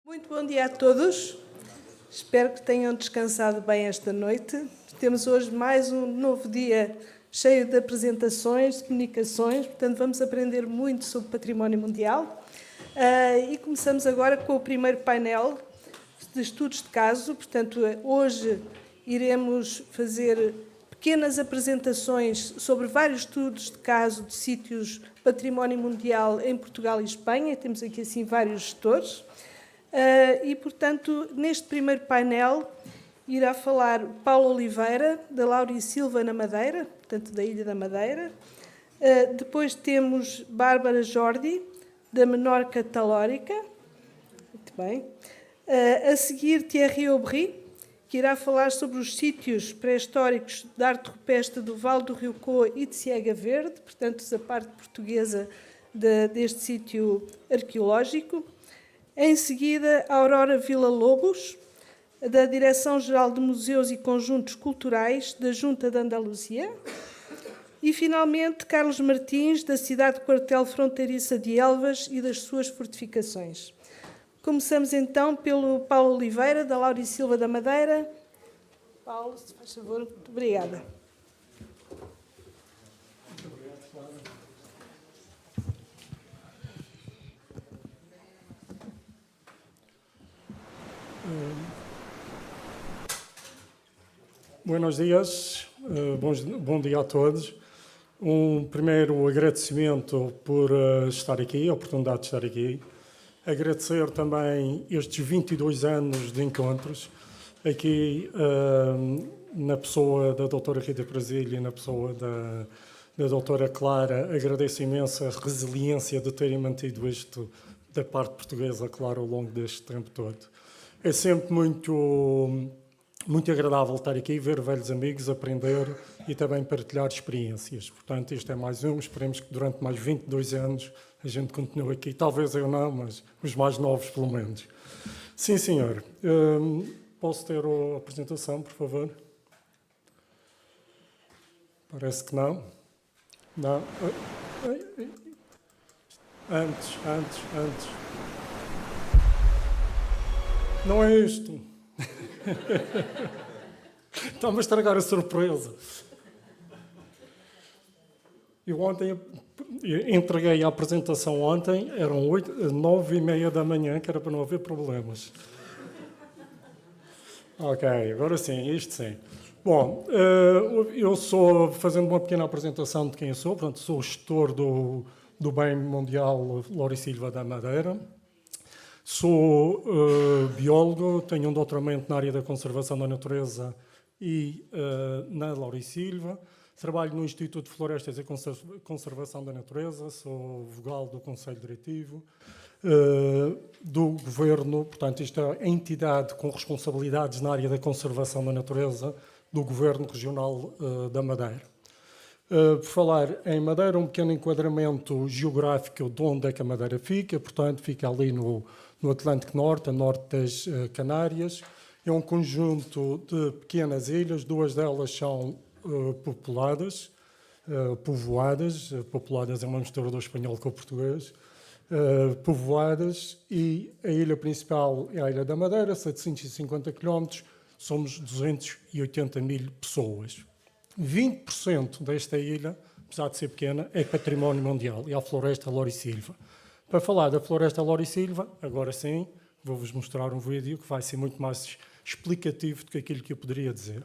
Muito bom dia a todos. Espero que tenham descansado bem esta noite. Temos hoje mais um novo dia cheio de apresentações, de comunicações, portanto vamos aprender muito sobre património mundial. E começamos agora com o primeiro painel de estudos de caso. Portanto, hoje iremos fazer pequenas apresentações sobre vários estudos de caso de sítios património mundial em Portugal e Espanha. Temos aqui assim vários gestores. E, portanto, neste primeiro painel irá falar Paulo Oliveira, da Lauri Silva na Madeira, portanto, da Ilha da Madeira. Depois temos Bárbara Jordi, da Menorca Talórica. Muito bem. A seguir, Thierry Aubry, que irá falar sobre os sítios pré-históricos de arte rupestre do Vale do Rio Coa e de Ciega Verde, portanto, a parte portuguesa deste sítio arqueológico. Em seguida, Aurora Villa-Lobos, da Direção-Geral de Museus e Conjuntos Culturais da Junta de Andaluzia. E, finalmente, Carlos Martins, da cidade quartel fronteiriça de Elvas e das suas fortificações. Começamos, então, pelo Paulo Oliveira, da Lauri Silva da Madeira. Paulo, se faz favor, muito obrigada. Muito obrigado, Clara. Buenos dias, bom dia a todos. Um primeiro agradecimento por estar aqui, a oportunidade de estar aqui. Agradecer também estes 22 anos de encontros, aqui na pessoa da doutora Rita Brasília e na pessoa da doutora Clara. Agradeço imenso a resiliência de terem mantido isto da parte portuguesa, claro, ao longo deste tempo todo. É sempre muito agradável estar aqui, ver velhos amigos, aprender e também partilhar experiências. Portanto, isto é mais um. Esperemos que durante mais 22 anos a gente continue aqui. Talvez eu não, mas os mais novos, pelo menos. Sim, senhor. Posso ter a apresentação, por favor? Parece que não. Não. Antes. Não é isto. Está-me a estragar a surpresa. Eu ontem entreguei a apresentação ontem, eram 9h30 da manhã, que era para não haver problemas. Ok, agora sim, isto sim. Bom, eu sou, fazendo uma pequena apresentação de quem eu sou, portanto, sou gestor do Bem Mundial Lauri Silva da Madeira. Sou biólogo, tenho um doutoramento na área da conservação da natureza e na Lauri Silva. Trabalho no Instituto de Florestas e Conservação da Natureza, sou vogal do Conselho Diretivo do Governo, portanto, isto é a entidade com responsabilidades na área da conservação da natureza do Governo Regional da Madeira. Por falar em Madeira, um pequeno enquadramento geográfico de onde é que a Madeira fica, portanto, fica ali no Atlântico Norte, a norte das Canárias. É um conjunto de pequenas ilhas, duas delas são povoadas, populadas é uma mistura do espanhol com o português, povoadas, e a ilha principal é a Ilha da Madeira, 750 km, somos 280 mil pessoas. 20% desta ilha, apesar de ser pequena, é património mundial, e a Floresta Lauri Silva. Para falar da Floresta Lauri Silva, agora sim, vou-vos mostrar um vídeo que vai ser muito mais explicativo do que aquilo que eu poderia dizer.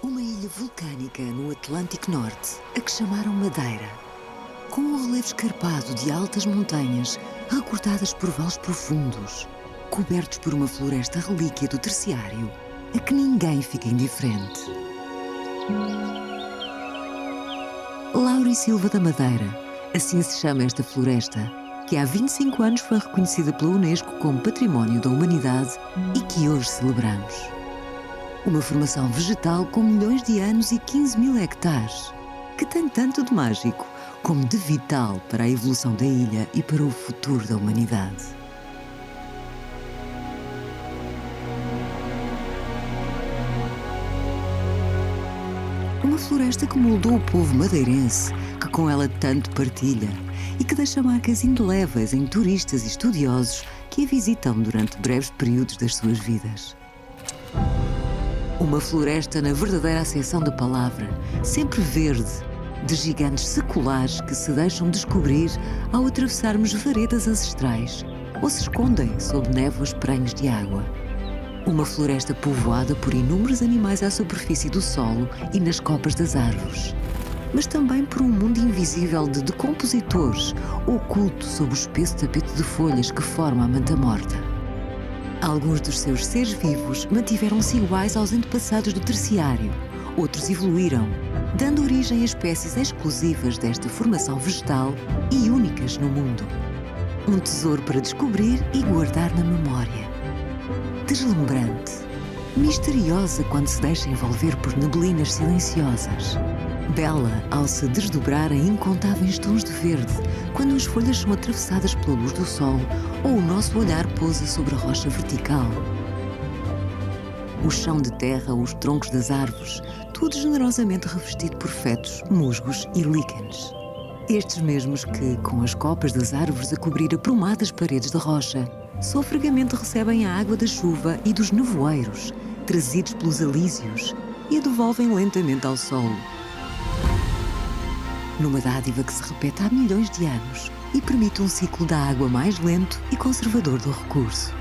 Uma ilha vulcânica no Atlântico Norte, a que chamaram Madeira, com um relevo escarpado de altas montanhas recortadas por vales profundos, cobertos por uma floresta relíquia do terciário, a que ninguém fica indiferente. Lauri Silva da Madeira, assim se chama esta floresta, que há 25 anos foi reconhecida pela Unesco como Património da Humanidade e que hoje celebramos. Uma formação vegetal com milhões de anos e 15 mil hectares, que tem tanto de mágico como de vital para a evolução da ilha e para o futuro da humanidade. Uma floresta que moldou o povo madeirense que com ela tanto partilha e que deixa marcas indeléveis em turistas e estudiosos que a visitam durante breves períodos das suas vidas. Uma floresta na verdadeira acessão da palavra, sempre verde, de gigantes seculares que se deixam descobrir ao atravessarmos veredas ancestrais ou se escondem sob névoas pranhos de água. Uma floresta povoada por inúmeros animais à superfície do solo e nas copas das árvores, mas também por um mundo invisível de decompositores oculto sob o espesso tapete de folhas que forma a manta morta. Alguns dos seus seres vivos mantiveram-se iguais aos antepassados do terciário, outros evoluíram, dando origem a espécies exclusivas desta formação vegetal e únicas no mundo. Um tesouro para descobrir e guardar na memória. Deslumbrante, misteriosa quando se deixa envolver por neblinas silenciosas. Bela ao se desdobrar em incontáveis tons de verde, quando as folhas são atravessadas pela luz do sol ou o nosso olhar pousa sobre a rocha vertical. O chão de terra ou os troncos das árvores, tudo generosamente revestido por fetos, musgos e líquenes. Estes mesmos que, com as copas das árvores a cobrir aprumadas paredes de rocha, sofregamente recebem a água da chuva e dos nevoeiros, trazidos pelos alísios, e a devolvem lentamente ao solo. Numa dádiva que se repete há milhões de anos e permite um ciclo da água mais lento e conservador do recurso.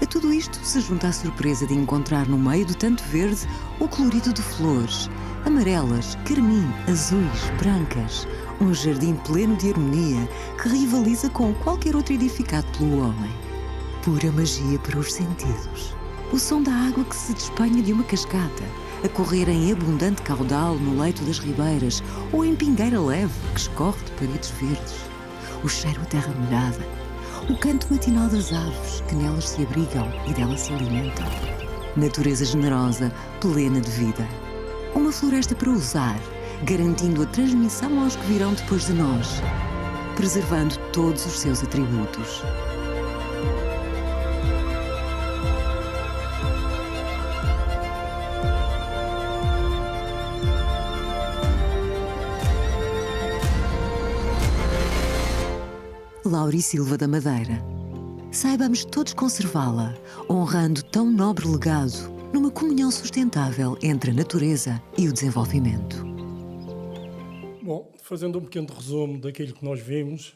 A tudo isto se junta a surpresa de encontrar no meio do tanto verde o colorido de flores, amarelas, carmim, azuis, brancas, um jardim pleno de harmonia que rivaliza com qualquer outro edificado pelo homem. Pura magia para os sentidos. O som da água que se despenha de uma cascata, a correr em abundante caudal no leito das ribeiras ou em pingueira leve que escorre de paredes verdes. O cheiro a terra molhada, o canto matinal das aves que nelas se abrigam e delas se alimentam. Natureza generosa, plena de vida. Uma floresta para usar, garantindo a transmissão aos que virão depois de nós, preservando todos os seus atributos. Laurisilva da Madeira. Saibamos todos conservá-la, honrando tão nobre legado, numa comunhão sustentável entre a natureza e o desenvolvimento. Bom, fazendo um pequeno resumo daquilo que nós vimos,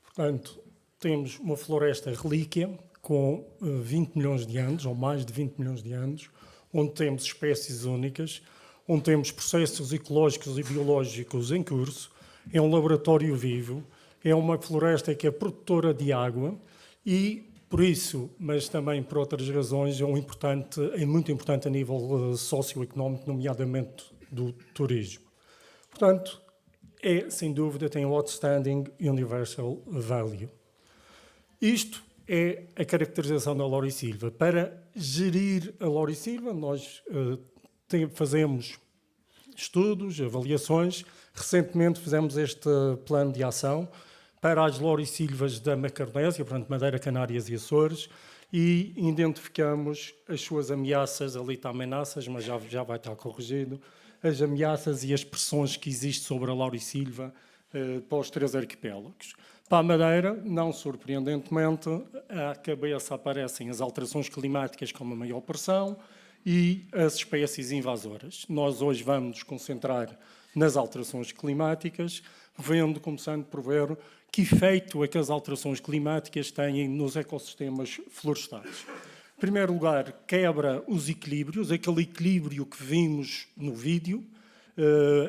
portanto, temos uma floresta relíquia com 20 milhões de anos, ou mais de 20 milhões de anos, onde temos espécies únicas, onde temos processos ecológicos e biológicos em curso, é um laboratório vivo, é uma floresta que é produtora de água e, por isso, mas também por outras razões, é muito importante a nível socioeconómico, nomeadamente do turismo. Portanto, sem dúvida, tem um outstanding universal value. Isto é a caracterização da Laurisilva. Para gerir a Laurisilva, nós fazemos estudos, avaliações. Recentemente fizemos este plano de ação para as Laurisilvas da Macaronésia, portanto, Madeira, Canárias e Açores, e identificamos as suas ameaças, ali está ameaças, mas já vai estar corrigido, as ameaças e as pressões que existem sobre a Laurisilva para os 3 arquipélagos. Para a Madeira, não surpreendentemente, à cabeça aparecem as alterações climáticas com uma maior pressão e as espécies invasoras. Nós hoje vamos nos concentrar nas alterações climáticas, começando por ver que efeito é que as alterações climáticas têm nos ecossistemas florestais. Em primeiro lugar, quebra os equilíbrios, aquele equilíbrio que vimos no vídeo.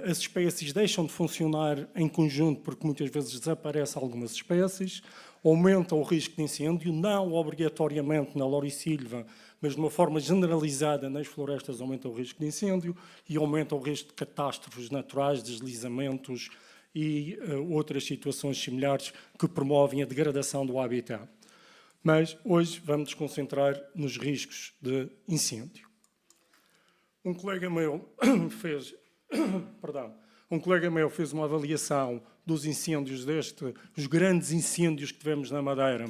As espécies deixam de funcionar em conjunto porque muitas vezes desaparecem algumas espécies, aumenta o risco de incêndio, não obrigatoriamente na Laurisilva, mas de uma forma generalizada nas florestas aumenta o risco de incêndio e aumenta o risco de catástrofes naturais, deslizamentos e outras situações similares que promovem a degradação do habitat. Mas hoje vamos nos concentrar nos riscos de incêndio. Um colega meu fez uma avaliação dos incêndios os grandes incêndios que tivemos na Madeira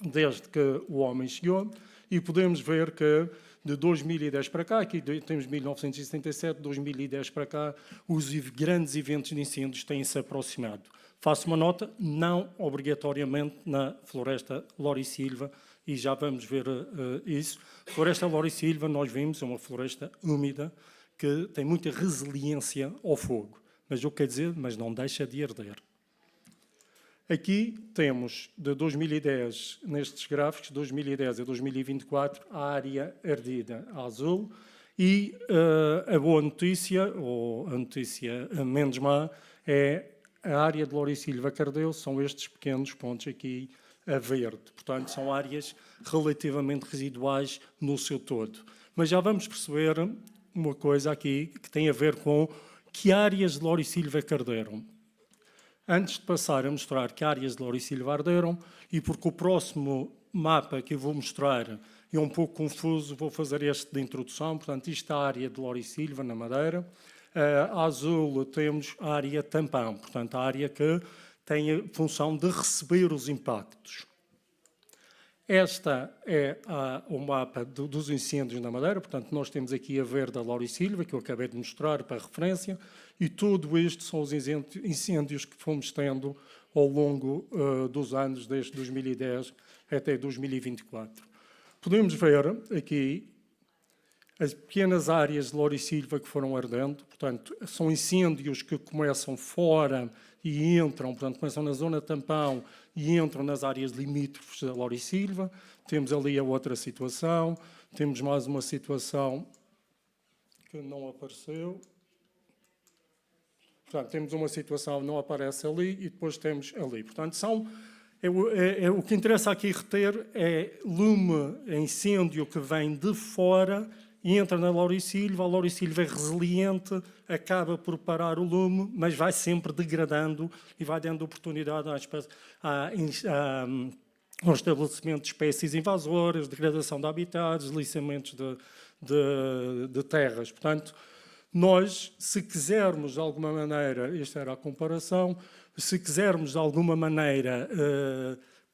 desde que o homem chegou, e podemos ver que de 2010 para cá, aqui temos 1977, 2010 para cá, os grandes eventos de incêndios têm-se aproximado. Faço uma nota, não obrigatoriamente na Floresta Lorisilva, e já vamos ver isso. Floresta Lorisilva, nós vimos, é uma floresta úmida que tem muita resiliência ao fogo. Mas o que quer dizer? Mas não deixa de arder. Aqui temos, de 2010, nestes gráficos, 2010 a 2024, a área ardida a azul, e a boa notícia, ou a notícia menos má, é a área de Lorisilva que ardeu, são estes pequenos pontos aqui a verde. Portanto, são áreas relativamente residuais no seu todo. Mas já vamos perceber uma coisa aqui que tem a ver com que áreas de Lorisilva que arderam. Antes de passar a mostrar que áreas de Lorisilva arderam, e porque o próximo mapa que eu vou mostrar é um pouco confuso, vou fazer este de introdução. Portanto, isto é a área de Lorisilva, na Madeira. A azul temos a área tampão, portanto, a área que tem a função de receber os impactos. Esta é o mapa dos incêndios na Madeira, portanto, nós temos aqui a verde a Lorisilva, que eu acabei de mostrar para referência, e tudo isto são os incêndios que fomos tendo ao longo dos anos, desde 2010 até 2024. Podemos ver aqui as pequenas áreas de Lorisilva que foram ardendo, portanto, são incêndios que começam fora e entram, portanto, começam na zona tampão e entram nas áreas limítrofes da Lorisilva. Temos ali a outra situação, temos mais uma situação que não apareceu. Portanto, temos uma situação que não aparece ali e depois temos ali. Portanto, o que interessa aqui reter é lume, incêndio que vem de fora e entra na Lorisilva. A Lorisilva é resiliente, acaba por parar o lume, mas vai sempre degradando e vai dando oportunidade ao estabelecimento de espécies invasoras, degradação de habitats, deslizamentos de terras. Portanto, nós, se quisermos de alguma maneira, esta era a comparação, se quisermos de alguma maneira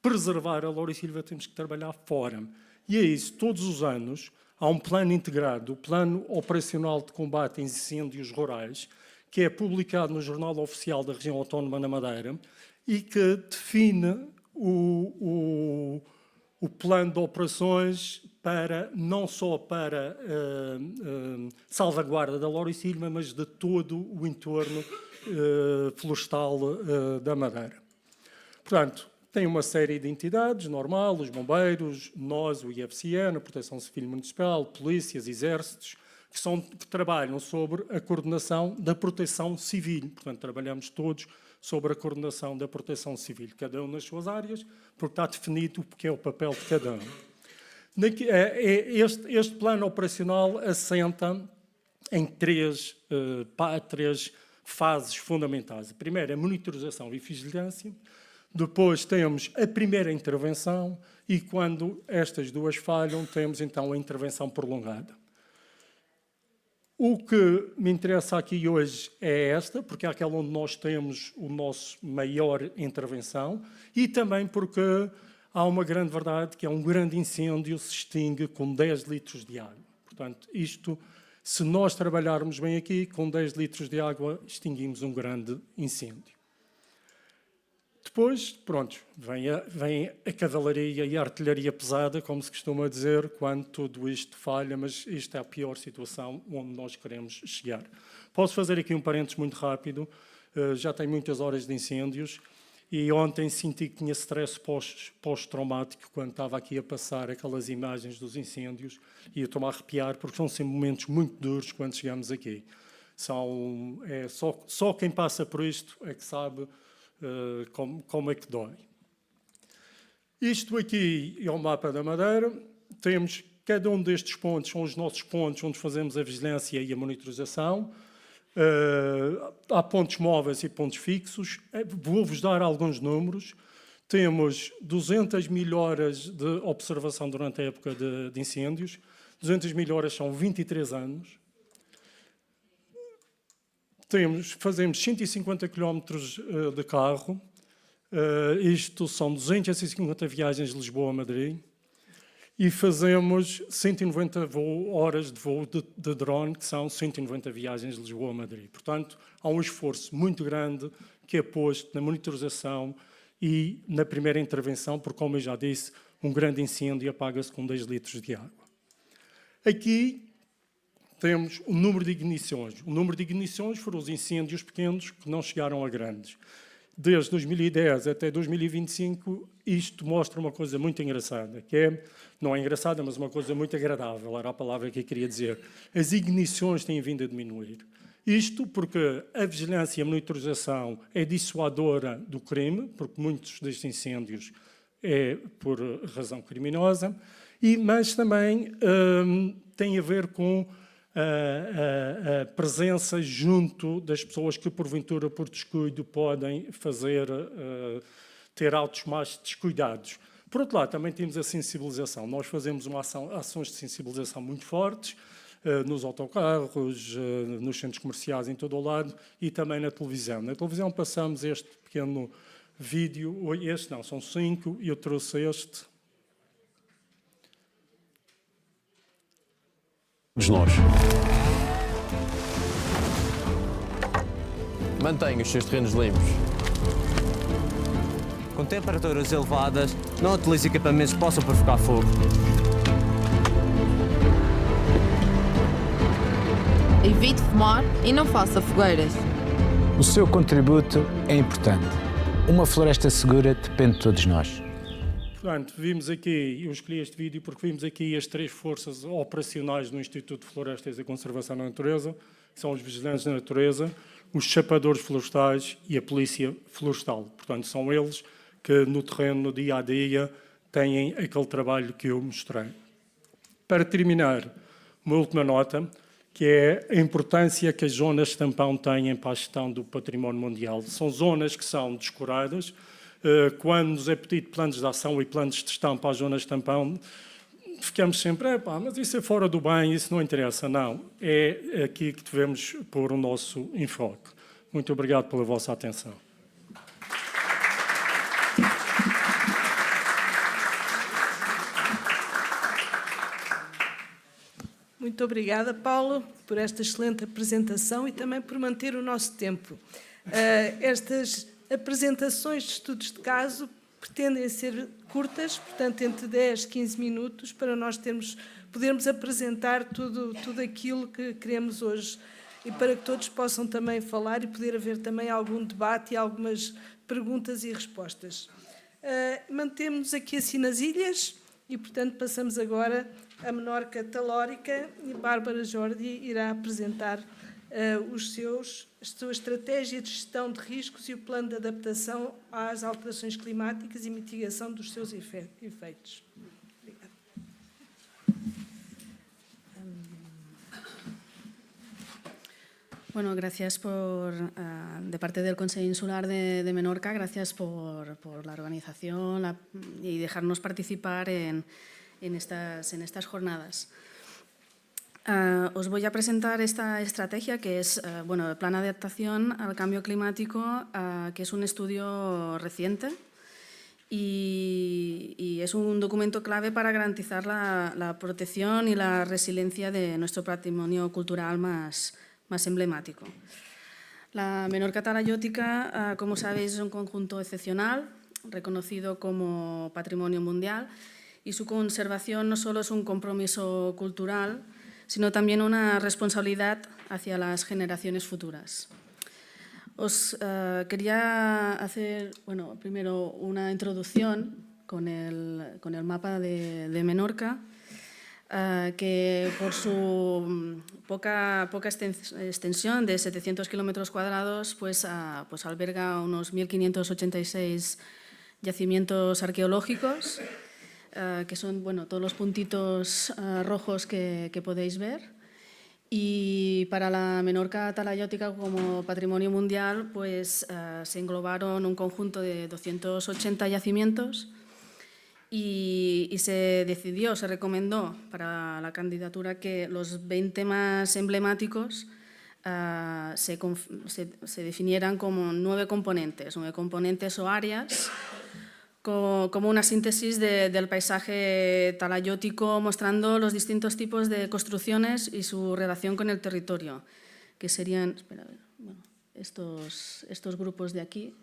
preservar a Lorisilva, temos que trabalhar fora. E é isso, todos os anos há um plano integrado, o Plano Operacional de Combate a Incêndios Rurais, que é publicado no Jornal Oficial da Região Autónoma da Madeira e que define o plano de operações não só para salvaguarda da Lorisilva, mas de todo o entorno florestal da Madeira. Portanto, tem uma série de entidades, normal, os bombeiros, nós, o IFCN, a Proteção Civil Municipal, polícias, exércitos, que trabalham sobre a coordenação da proteção civil. Portanto, trabalhamos todos sobre a coordenação da proteção civil, cada um nas suas áreas, porque está definido o que é o papel de cada um. Este plano operacional assenta em três fases fundamentais. A primeira é a monitorização e vigilância, depois temos a primeira intervenção e, quando estas duas falham, temos então a intervenção prolongada. O que me interessa aqui hoje é esta, porque é aquela onde nós temos o nosso maior intervenção, e também porque há uma grande verdade, que é um grande incêndio se extingue com 10 litros de água. Portanto, isto, se nós trabalharmos bem aqui, com 10 litros de água, extinguimos um grande incêndio. Depois, pronto, vem a cavalaria e a artilharia pesada, como se costuma dizer, quando tudo isto falha, mas isto é a pior situação onde nós queremos chegar. Posso fazer aqui um parênteses muito rápido, já tenho muitas horas de incêndios, e ontem senti que tinha stress pós-traumático quando estava aqui a passar aquelas imagens dos incêndios, e eu estou-me a arrepiar, porque são sempre momentos muito duros quando chegamos aqui. Só quem passa por isto é que sabe como é que dói. Isto aqui é o mapa da Madeira. Temos cada um destes pontos, são os nossos pontos onde fazemos a vigilância e a monitorização. Há pontos móveis e pontos fixos. Vou-vos dar alguns números. Temos 200 mil horas de observação durante a época de incêndios. 200 mil horas são 23 anos. Fazemos 150 km de carro, isto são 250 viagens de Lisboa a Madrid, e fazemos 190 horas de voo de drone, que são 190 viagens de Lisboa a Madrid. Portanto, há um esforço muito grande que é posto na monitorização e na primeira intervenção, porque, como eu já disse, um grande incêndio apaga-se com 2 litros de água. Aqui temos o número de ignições. O número de ignições foram os incêndios pequenos que não chegaram a grandes. Desde 2010 até 2025, isto mostra uma coisa muito engraçada, que é, não é engraçada, mas uma coisa muito agradável, era a palavra que eu queria dizer. As ignições têm vindo a diminuir. Isto porque a vigilância e a monitorização é dissuadora do crime, porque muitos destes incêndios é por razão criminosa, mas também tem a ver com a presença junto das pessoas que, porventura, por descuido, podem ter autos mais descuidados. Por outro lado, também temos a sensibilização. Nós fazemos ações de sensibilização muito fortes, nos autocarros, nos centros comerciais, em todo o lado, e também na televisão. Na televisão passamos este pequeno vídeo, são 5, e eu trouxe este. De nós. Mantenha os seus terrenos limpos. Com temperaturas elevadas, não utilize equipamentos que possam provocar fogo. Evite fumar e não faça fogueiras. O seu contributo é importante. Uma floresta segura depende de todos nós. Portanto, vimos aqui, eu escolhi este vídeo porque vimos aqui as 3 forças operacionais do Instituto de Florestas e Conservação da Natureza, que são os vigilantes da natureza, os chapadores florestais e a polícia florestal. Portanto, são eles que no terreno, no dia a dia, têm aquele trabalho que eu mostrei. Para terminar, uma última nota, que é a importância que as zonas de tampão têm para a gestão do património mundial. São zonas que são descuradas. Quando nos é pedido planos de ação e planos de gestão para as zonas de tampão, ficamos sempre, mas isso é fora do bem, isso não interessa. Não, é aqui que devemos pôr o nosso enfoque. Muito obrigado pela vossa atenção. Muito obrigada, Paulo, por esta excelente apresentação e também por manter o nosso tempo. Estas apresentações de estudos de caso pretendem ser curtas, portanto, entre 10 e 15 minutos, para nós podermos apresentar tudo aquilo que queremos hoje e para que todos possam também falar e poder haver também algum debate e algumas perguntas e respostas. Mantemos aqui assim nas ilhas e, portanto, passamos agora a Menorca Talórica e Bárbara Jordi irá apresentar a sua estratégia de gestão de riscos e o plano de adaptação às alterações climáticas e mitigação dos seus efeitos. Obrigada. Bueno, gracias de parte del Consejo Insular de Menorca, gracias por la organización y dejarnos participar en estas jornadas. Os voy a presentar esta estrategia que es el Plan de Adaptación al Cambio Climático, que es un estudio reciente y es un documento clave para garantizar la protección y la resiliencia de nuestro patrimonio cultural más emblemático. La Menorca Talayótica, como sabéis, es un conjunto excepcional, reconocido como Patrimonio Mundial, y su conservación no solo es un compromiso cultural, sino también una responsabilidad hacia las generaciones futuras. Os quería hacer, primero una introducción con el mapa de Menorca, que por su poca extensión de 700 kilómetros cuadrados, pues alberga unos 1.586 yacimientos arqueológicos, que son todos los puntitos rojos que podéis ver. Y para la Menorca Talayótica como patrimonio mundial, pues se englobaron un conjunto de 280 yacimientos y se recomendó para la candidatura que los 20 más emblemáticos se definieran como 9 componentes o áreas como una síntesis del paisaje talayótico, mostrando los distintos tipos de construcciones y su relación con el territorio, que serían estos grupos de aquí.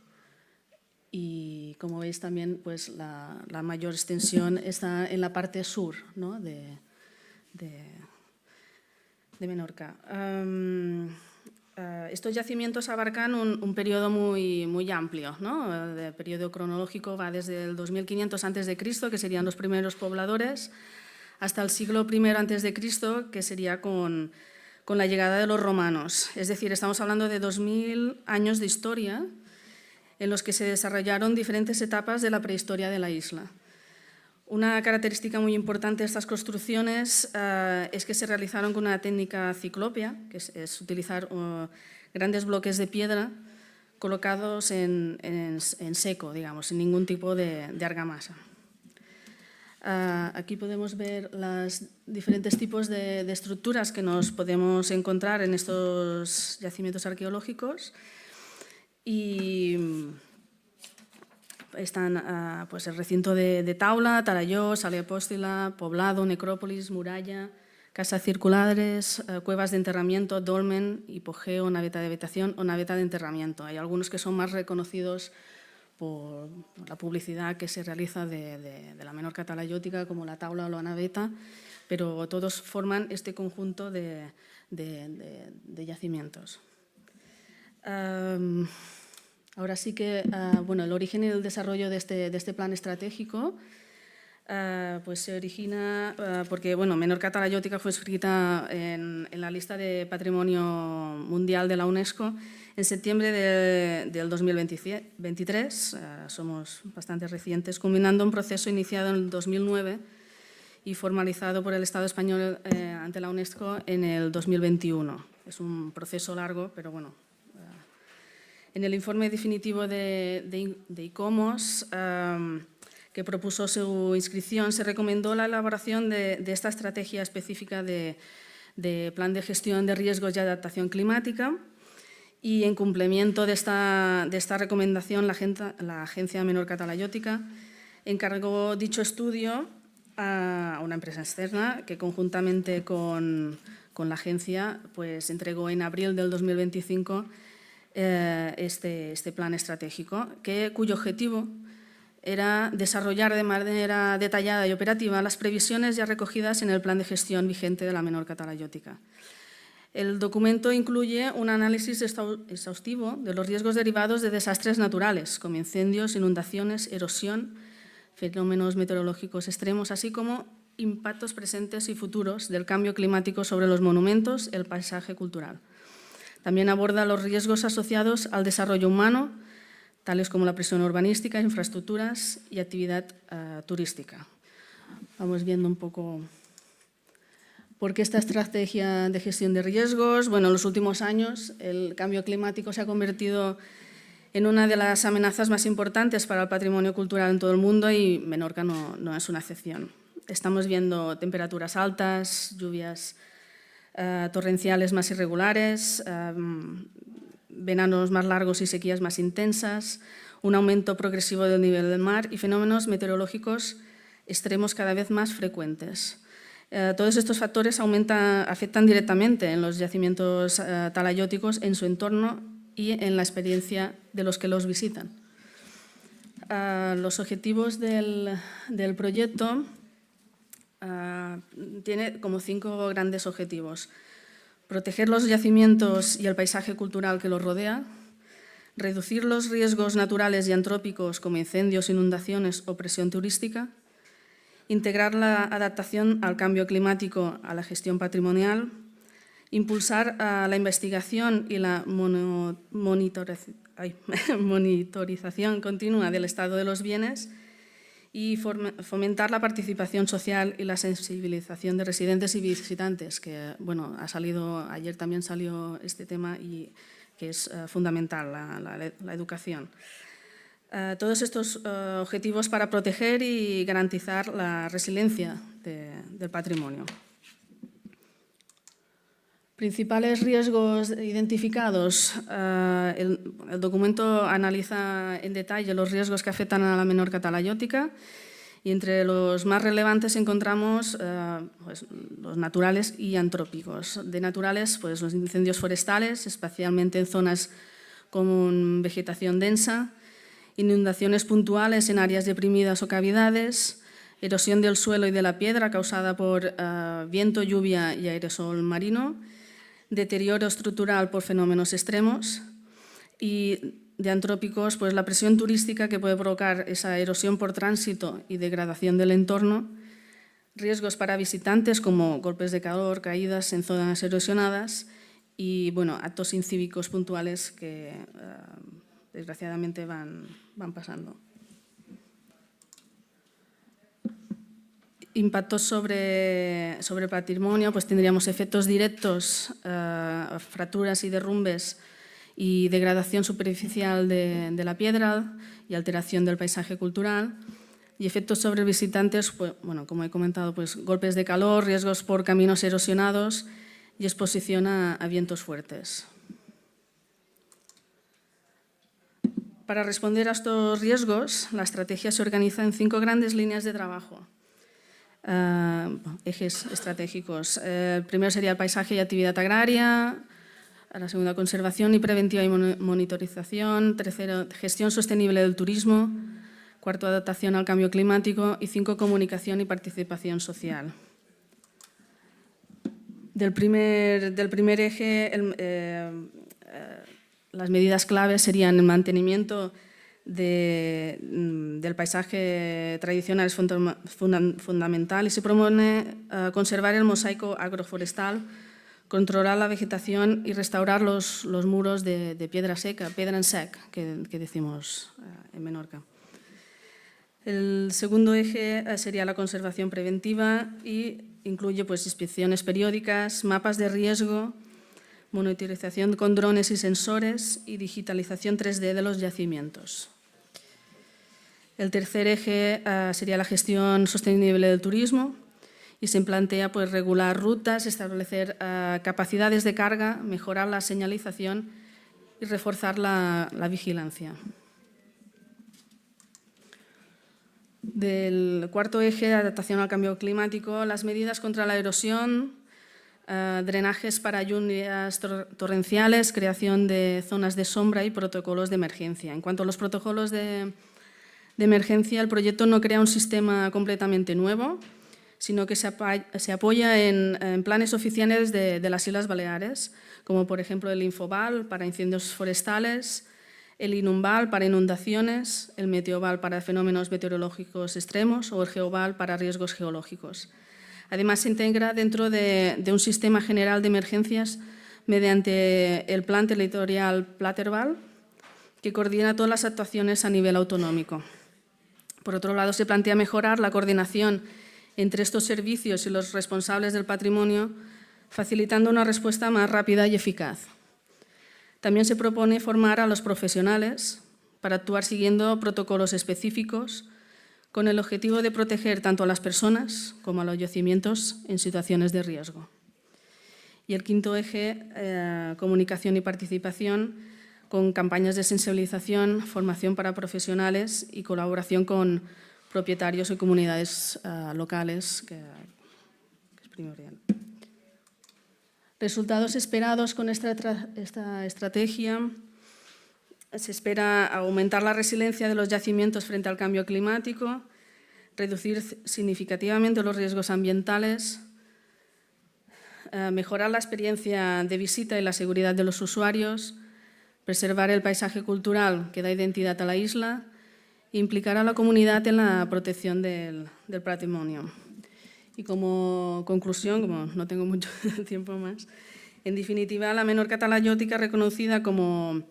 Y como veis también, pues la mayor extensión está en la parte sur, ¿no?, de Menorca. Estos yacimientos abarcan un periodo muy amplio, ¿no? El periodo cronológico va desde el 2500 a.C., que serían los primeros pobladores, hasta el siglo I a.C., que sería con la llegada de los romanos. Es decir, estamos hablando de 2000 años de historia en los que se desarrollaron diferentes etapas de la prehistoria de la isla. Una característica muy importante de estas construcciones es que se realizaron con una técnica ciclópea, que es utilizar grandes bloques de piedra colocados en seco, digamos, sin ningún tipo de argamasa. Aquí podemos ver los diferentes tipos de estructuras que nos podemos encontrar en estos yacimientos arqueológicos. Y están pues el recinto de Taula, Talayó, Sala Apóstila, Poblado, Necrópolis, Muralla, Casas Circulares, cuevas de enterramiento, dolmen, hipogeo, naveta de habitación o naveta de enterramiento. Hay algunos que son más reconocidos por la publicidad que se realiza de la Menorca talayótica, como la Taula o la naveta, pero todos forman este conjunto de yacimientos. Ahora sí que, bueno, el origen y el desarrollo de este plan estratégico pues se origina porque, bueno, Menorca talayótica fue inscrita en la lista de Patrimonio Mundial de la UNESCO en septiembre del 2023. Somos bastante recientes, culminando un proceso iniciado en el 2009 y formalizado por el Estado español ante la UNESCO en el 2021. Es un proceso largo, pero bueno. En el informe definitivo de ICOMOS, que propuso su inscripción, se recomendó la elaboración de esta estrategia específica de plan de gestión de riesgos y adaptación climática, y en cumplimiento de esta recomendación, la Agencia Menorca talayótica encargó dicho estudio a una empresa externa que, conjuntamente con la agencia, pues entregó en abril del 2025 este plan estratégico, cuyo objetivo era desarrollar de manera detallada y operativa las previsiones ya recogidas en el plan de gestión vigente de la Menorca talayótica. El documento incluye un análisis exhaustivo de los riesgos derivados de desastres naturales, como incendios, inundaciones, erosión, fenómenos meteorológicos extremos, así como impactos presentes y futuros del cambio climático sobre los monumentos, el paisaje cultural. También aborda los riesgos asociados al desarrollo humano, tales como la presión urbanística, infraestructuras y actividad turística. Vamos viendo un poco por qué esta estrategia de gestión de riesgos. Bueno, en los últimos años el cambio climático se ha convertido en una de las amenazas más importantes para el patrimonio cultural en todo el mundo, y Menorca no es una excepción. Estamos viendo temperaturas altas, lluvias torrenciales más irregulares, veranos más largos y sequías más intensas, un aumento progresivo del nivel del mar y fenómenos meteorológicos extremos cada vez más frecuentes. Todos estos factores afectan directamente en los yacimientos talayóticos, en su entorno y en la experiencia de los que los visitan. Los objetivos del proyecto tiene como 5 grandes objetivos: proteger los yacimientos y el paisaje cultural que los rodea, reducir los riesgos naturales y antrópicos como incendios, inundaciones o presión turística, integrar la adaptación al cambio climático a la gestión patrimonial, impulsar la investigación y la monitorización continua del estado de los bienes y fomentar la participación social y la sensibilización de residentes y visitantes, que, bueno, ayer también salió este tema y que es fundamental, la educación. Todos estos objetivos para proteger y garantizar la resiliencia del patrimonio. Principales riesgos identificados. El documento analiza en detalle los riesgos que afectan a la menor catalayótica y entre los más relevantes encontramos pues, los naturales y antrópicos. De naturales, pues, los incendios forestales, especialmente en zonas con vegetación densa, inundaciones puntuales en áreas deprimidas o cavidades, erosión del suelo y de la piedra causada por viento, lluvia y aerosol marino, deterioro estructural por fenómenos extremos y de antrópicos, pues la presión turística que puede provocar esa erosión por tránsito y degradación del entorno, riesgos para visitantes como golpes de calor, caídas en zonas erosionadas y bueno, actos incívicos puntuales que desgraciadamente van pasando. Impactos sobre el patrimonio, pues tendríamos efectos directos, fracturas y derrumbes y degradación superficial de la piedra y alteración del paisaje cultural. Y efectos sobre visitantes, pues, bueno, como he comentado, pues, golpes de calor, riesgos por caminos erosionados y exposición a vientos fuertes. Para responder a estos riesgos, la estrategia se organiza en 5 grandes líneas de trabajo. Ejes estratégicos. El primero sería el paisaje y actividad agraria, la segunda conservación y preventiva y monitorización, tercero gestión sostenible del turismo, cuarto adaptación al cambio climático y 5 comunicación y participación social. Del primer eje, las medidas claves serían el mantenimiento del paisaje tradicional es fundamental y se propone conservar el mosaico agroforestal, controlar la vegetación y restaurar los muros de piedra seca, pedra en sec, que decimos en Menorca. El segundo eje sería la conservación preventiva y incluye pues, inspecciones periódicas, mapas de riesgo, monitorización con drones y sensores y digitalización 3D de los yacimientos. El tercer eje sería la gestión sostenible del turismo y se plantea pues, regular rutas, establecer capacidades de carga, mejorar la señalización y reforzar la vigilancia. Del cuarto eje, adaptación al cambio climático, las medidas contra la erosión, drenajes para lluvias torrenciales, creación de zonas de sombra y protocolos de emergencia. En cuanto a los protocolos de emergencia, el proyecto no crea un sistema completamente nuevo, sino que se apoya en planes oficiales de las Islas Baleares, como por ejemplo el Infoval para incendios forestales, el Inunval para inundaciones, el Meteoval para fenómenos meteorológicos extremos o el Geoval para riesgos geológicos. Además, se integra dentro de un sistema general de emergencias mediante el Plan Territorial Platerval, que coordina todas las actuaciones a nivel autonómico. Por otro lado, se plantea mejorar la coordinación entre estos servicios y los responsables del patrimonio, facilitando una respuesta más rápida y eficaz. También se propone formar a los profesionales para actuar siguiendo protocolos específicos con el objetivo de proteger tanto a las personas como a los yacimientos en situaciones de riesgo. Y el quinto eje, comunicación y participación, con campañas de sensibilización, formación para profesionales y colaboración con propietarios y comunidades locales, que es primordial. Resultados esperados con esta estrategia. Se espera aumentar la resiliencia de los yacimientos frente al cambio climático, reducir significativamente los riesgos ambientales, mejorar la experiencia de visita y la seguridad de los usuarios, preservar el paisaje cultural que da identidad a la isla e implicar a la comunidad en la protección del patrimonio. Y como conclusión, como no tengo mucho tiempo más, en definitiva, la Menorca talayótica, reconocida como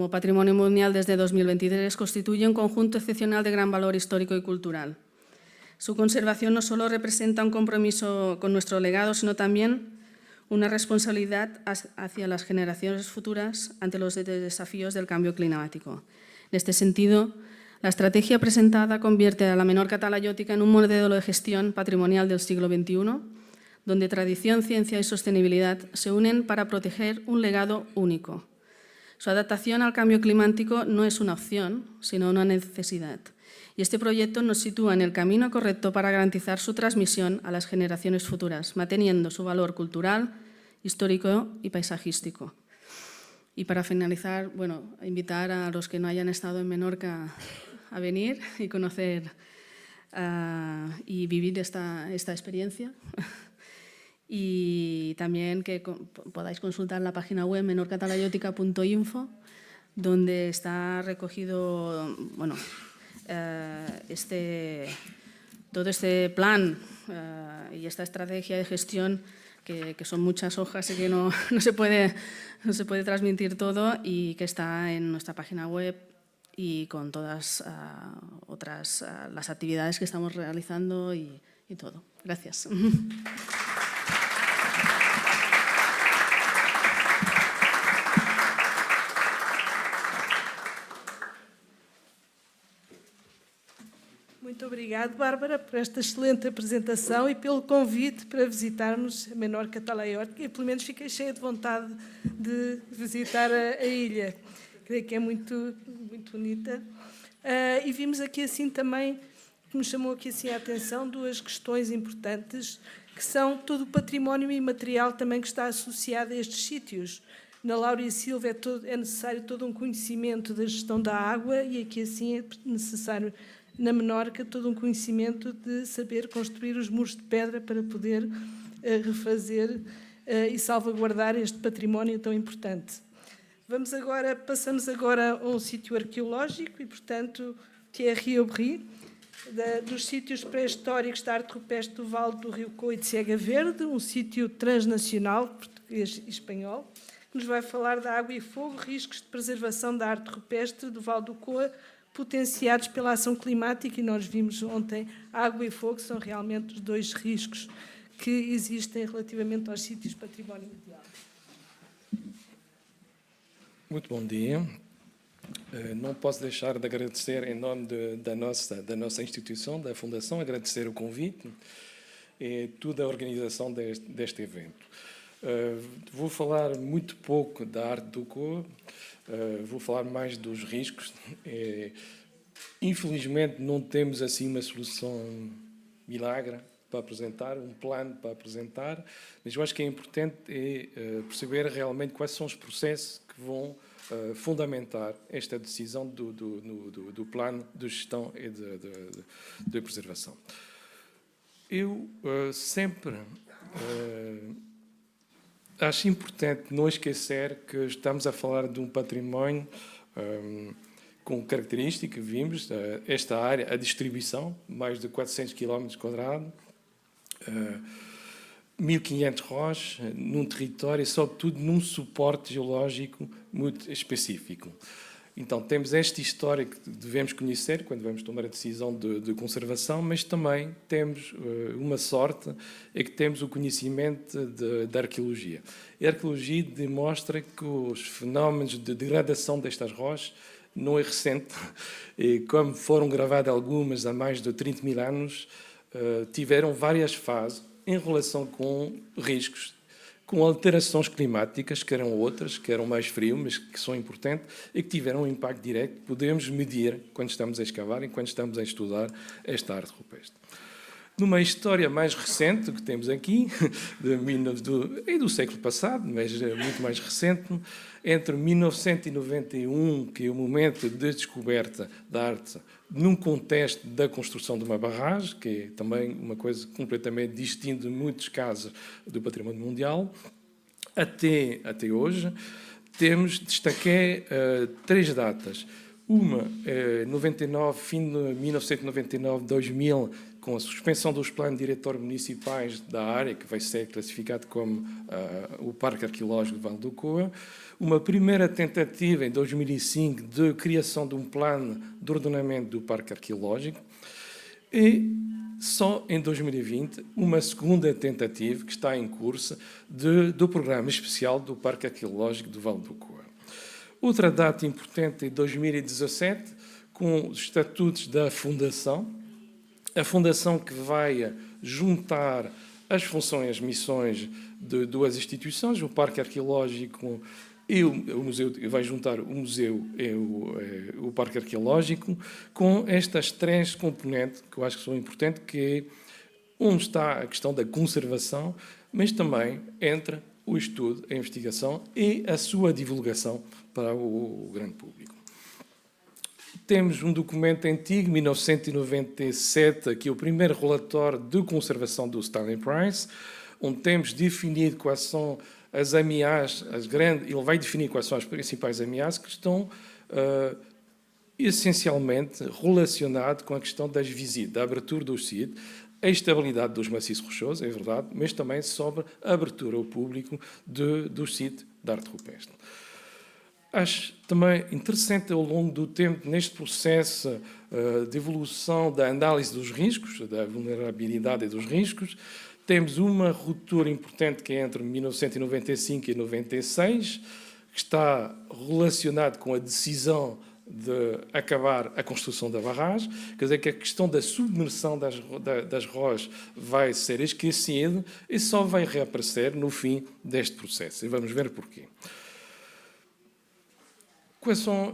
Patrimonio Mundial desde 2023, constituye un conjunto excepcional de gran valor histórico y cultural. Su conservación no solo representa un compromiso con nuestro legado, sino también una responsabilidad hacia las generaciones futuras ante los desafíos del cambio climático. En este sentido, la estrategia presentada convierte a la Menorca talayótica en un modelo de gestión patrimonial del siglo XXI, donde tradición, ciencia y sostenibilidad se unen para proteger un legado único. Su adaptación al cambio climático no es una opción, sino una necesidad. Y este proyecto nos sitúa en el camino correcto para garantizar su transmisión a las generaciones futuras, manteniendo su valor cultural, histórico y paisajístico. Y para finalizar, bueno, invitar a los que no hayan estado en Menorca a venir y conocer y vivir esta experiencia. Y también que podáis consultar la página web menorcatalayótica.info, donde está recogido todo este plan y esta estrategia de gestión, que son muchas hojas y que no se puede transmitir todo, y que está en nuestra página web y con todas las actividades que estamos realizando y todo. Gracias. Muito obrigada, Bárbara, por esta excelente apresentação e pelo convite para visitarmos a Menorca Talaiotica. E pelo menos fiquei cheia de vontade de visitar a ilha. Creio que é muito, muito bonita. E vimos aqui assim também, que me chamou aqui assim a atenção, duas questões importantes, que são todo o património imaterial também que está associado a estes sítios. Na Laura Silva é necessário todo um conhecimento da gestão da água, e aqui assim é necessário, na Menorca, todo um conhecimento de saber construir os muros de pedra para poder refazer e salvaguardar este património tão importante. Passamos agora a um sítio arqueológico e, portanto, Thierry Aubry, dos sítios pré-históricos da arte rupestre do Vale do Rio Coa e de Cega Verde, um sítio transnacional, português e espanhol, que nos vai falar da água e fogo, riscos de preservação da arte rupestre do Vale do Coa, potenciados pela ação climática, e nós vimos ontem, água e fogo são realmente os dois riscos que existem relativamente aos sítios de património mundial. Muito bom dia. Não posso deixar de agradecer, em nome da nossa instituição, da Fundação, agradecer o convite e toda a organização deste evento. Vou falar muito pouco da arte do Coa, vou falar mais dos riscos. Infelizmente não temos assim uma solução milagre para apresentar, um plano para apresentar, mas eu acho que é importante perceber realmente quais são os processos que vão fundamentar esta decisão do plano de gestão e de preservação. Eu sempre acho importante não esquecer que estamos a falar de um património com característica, vimos, esta área, a distribuição, mais de 400 km², 1.500 rochas, num território, sobretudo num suporte geológico muito específico. Então, temos esta história que devemos conhecer quando vamos tomar a decisão de conservação, mas também temos uma sorte, é que temos o conhecimento da arqueologia. E a arqueologia demonstra que os fenómenos de degradação destas rochas não é recente, e como foram gravadas algumas há mais de 30 mil anos, tiveram várias fases em relação com riscos, com alterações climáticas, que eram outras, que eram mais frio, mas que são importantes, e que tiveram um impacto direto que podemos medir quando estamos a escavar e quando estamos a estudar esta arte rupestre. Numa história mais recente que temos aqui, do século passado, mas muito mais recente, entre 1991, que é o momento de descoberta da arte, num contexto da construção de uma barragem, que é também uma coisa completamente distinta de muitos casos do património mundial, até hoje, destaquei 3 datas. Uma, 99, fim de 1999, 2000, com a suspensão dos planos diretórios municipais da área, que vai ser classificado como o Parque Arqueológico do Vale do Coa. Uma primeira tentativa, em 2005, de criação de um plano de ordenamento do Parque Arqueológico. E só em 2020, uma segunda tentativa, que está em curso, do Programa Especial do Parque Arqueológico do Vale do Coa. Outra data importante é 2017, com os estatutos da Fundação. A Fundação que vai juntar as funções e as missões de duas instituições, o Parque Arqueológico e o museu, vai juntar o museu e o Parque Arqueológico, com estas três componentes que eu acho que são importantes, que onde está a questão da conservação, mas também entra o estudo, a investigação e a sua divulgação para o grande público. Temos um documento antigo, 1997, que é o primeiro relatório de conservação do Stanley Price, onde temos definido quais são as ameaças, ele vai definir quais são as principais ameaças que estão essencialmente relacionadas com a questão das visitas, da abertura do sítio, a estabilidade dos maciços rochosos, é verdade, mas também sobre a abertura ao público do sítio de arte rupestre. Acho também interessante, ao longo do tempo, neste processo de evolução da análise dos riscos, da vulnerabilidade e dos riscos, temos uma ruptura importante que é entre 1995 e 96, que está relacionado com a decisão de acabar a construção da barragem, quer dizer que a questão da submersão das rochas vai ser esquecida e só vai reaparecer no fim deste processo. E vamos ver porquê. Quais são,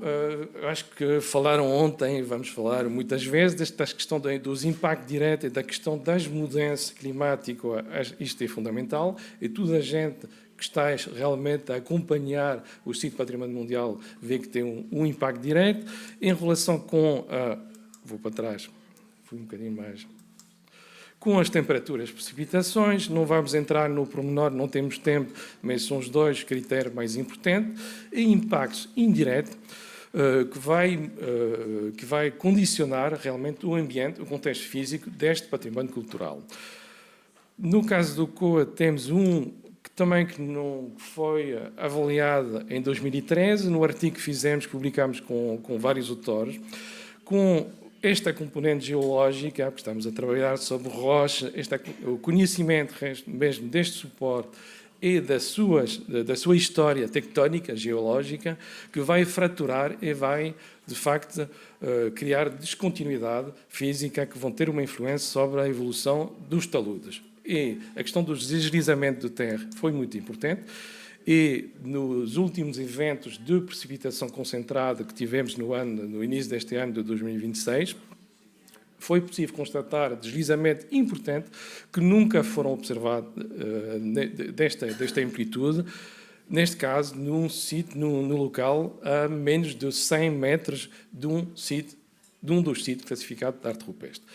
acho que falaram ontem, vamos falar muitas vezes, desta questão dos impactos diretos e da questão das mudanças climáticas. Isto é fundamental e toda a gente que está realmente a acompanhar o sítio Património Mundial vê que tem um impacto direto. Em relação com vou para trás, fui um bocadinho mais. Com as temperaturas, precipitações, não vamos entrar no pormenor, não temos tempo, mas são os dois critérios mais importantes, e impactos indiretos, que vai condicionar realmente o ambiente, o contexto físico deste património cultural. No caso do COA, temos que não foi avaliado em 2013, no artigo que fizemos, publicámos com vários autores, com esta componente geológica, porque estamos a trabalhar sobre rocha, o conhecimento mesmo deste suporte e da sua história tectónica, geológica, que vai fraturar e vai, de facto, criar descontinuidade física que vão ter uma influência sobre a evolução dos taludes. E a questão do deslizamento de terra foi muito importante. E nos últimos eventos de precipitação concentrada que tivemos no início deste ano de 2026, foi possível constatar deslizamento importante que nunca foram observados desta amplitude, neste caso num sítio, no local a menos de 100 metros de um dos sítios classificados de arte rupestre.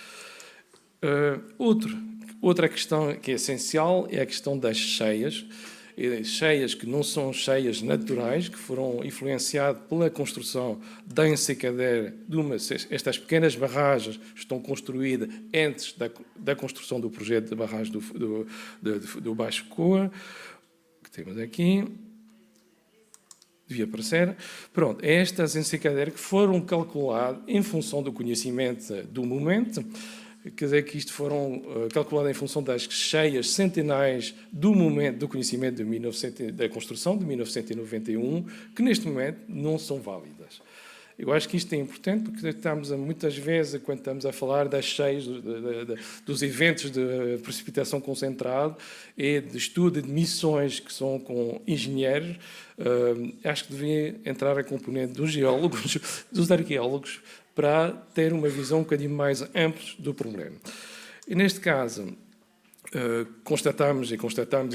Outra questão que é essencial é a questão das cheias. Cheias que não são cheias naturais, que foram influenciadas pela construção da ensecadeira estas pequenas barragens estão construídas antes da construção do projeto de barragem do Baixo Coa, que temos aqui, devia aparecer. Pronto, estas ensecadeiras que foram calculadas em função do conhecimento do momento, quer dizer que isto foram calculadas em função das cheias centenais do momento do conhecimento da construção de 1991, que neste momento não são válidas. Eu acho que isto é importante porque estamos muitas vezes, quando estamos a falar das cheias, dos eventos de precipitação concentrada e de estudo de missões que são com engenheiros, acho que devia entrar a componente dos geólogos, dos arqueólogos, para ter uma visão um bocadinho mais ampla do problema. E neste caso, constatamos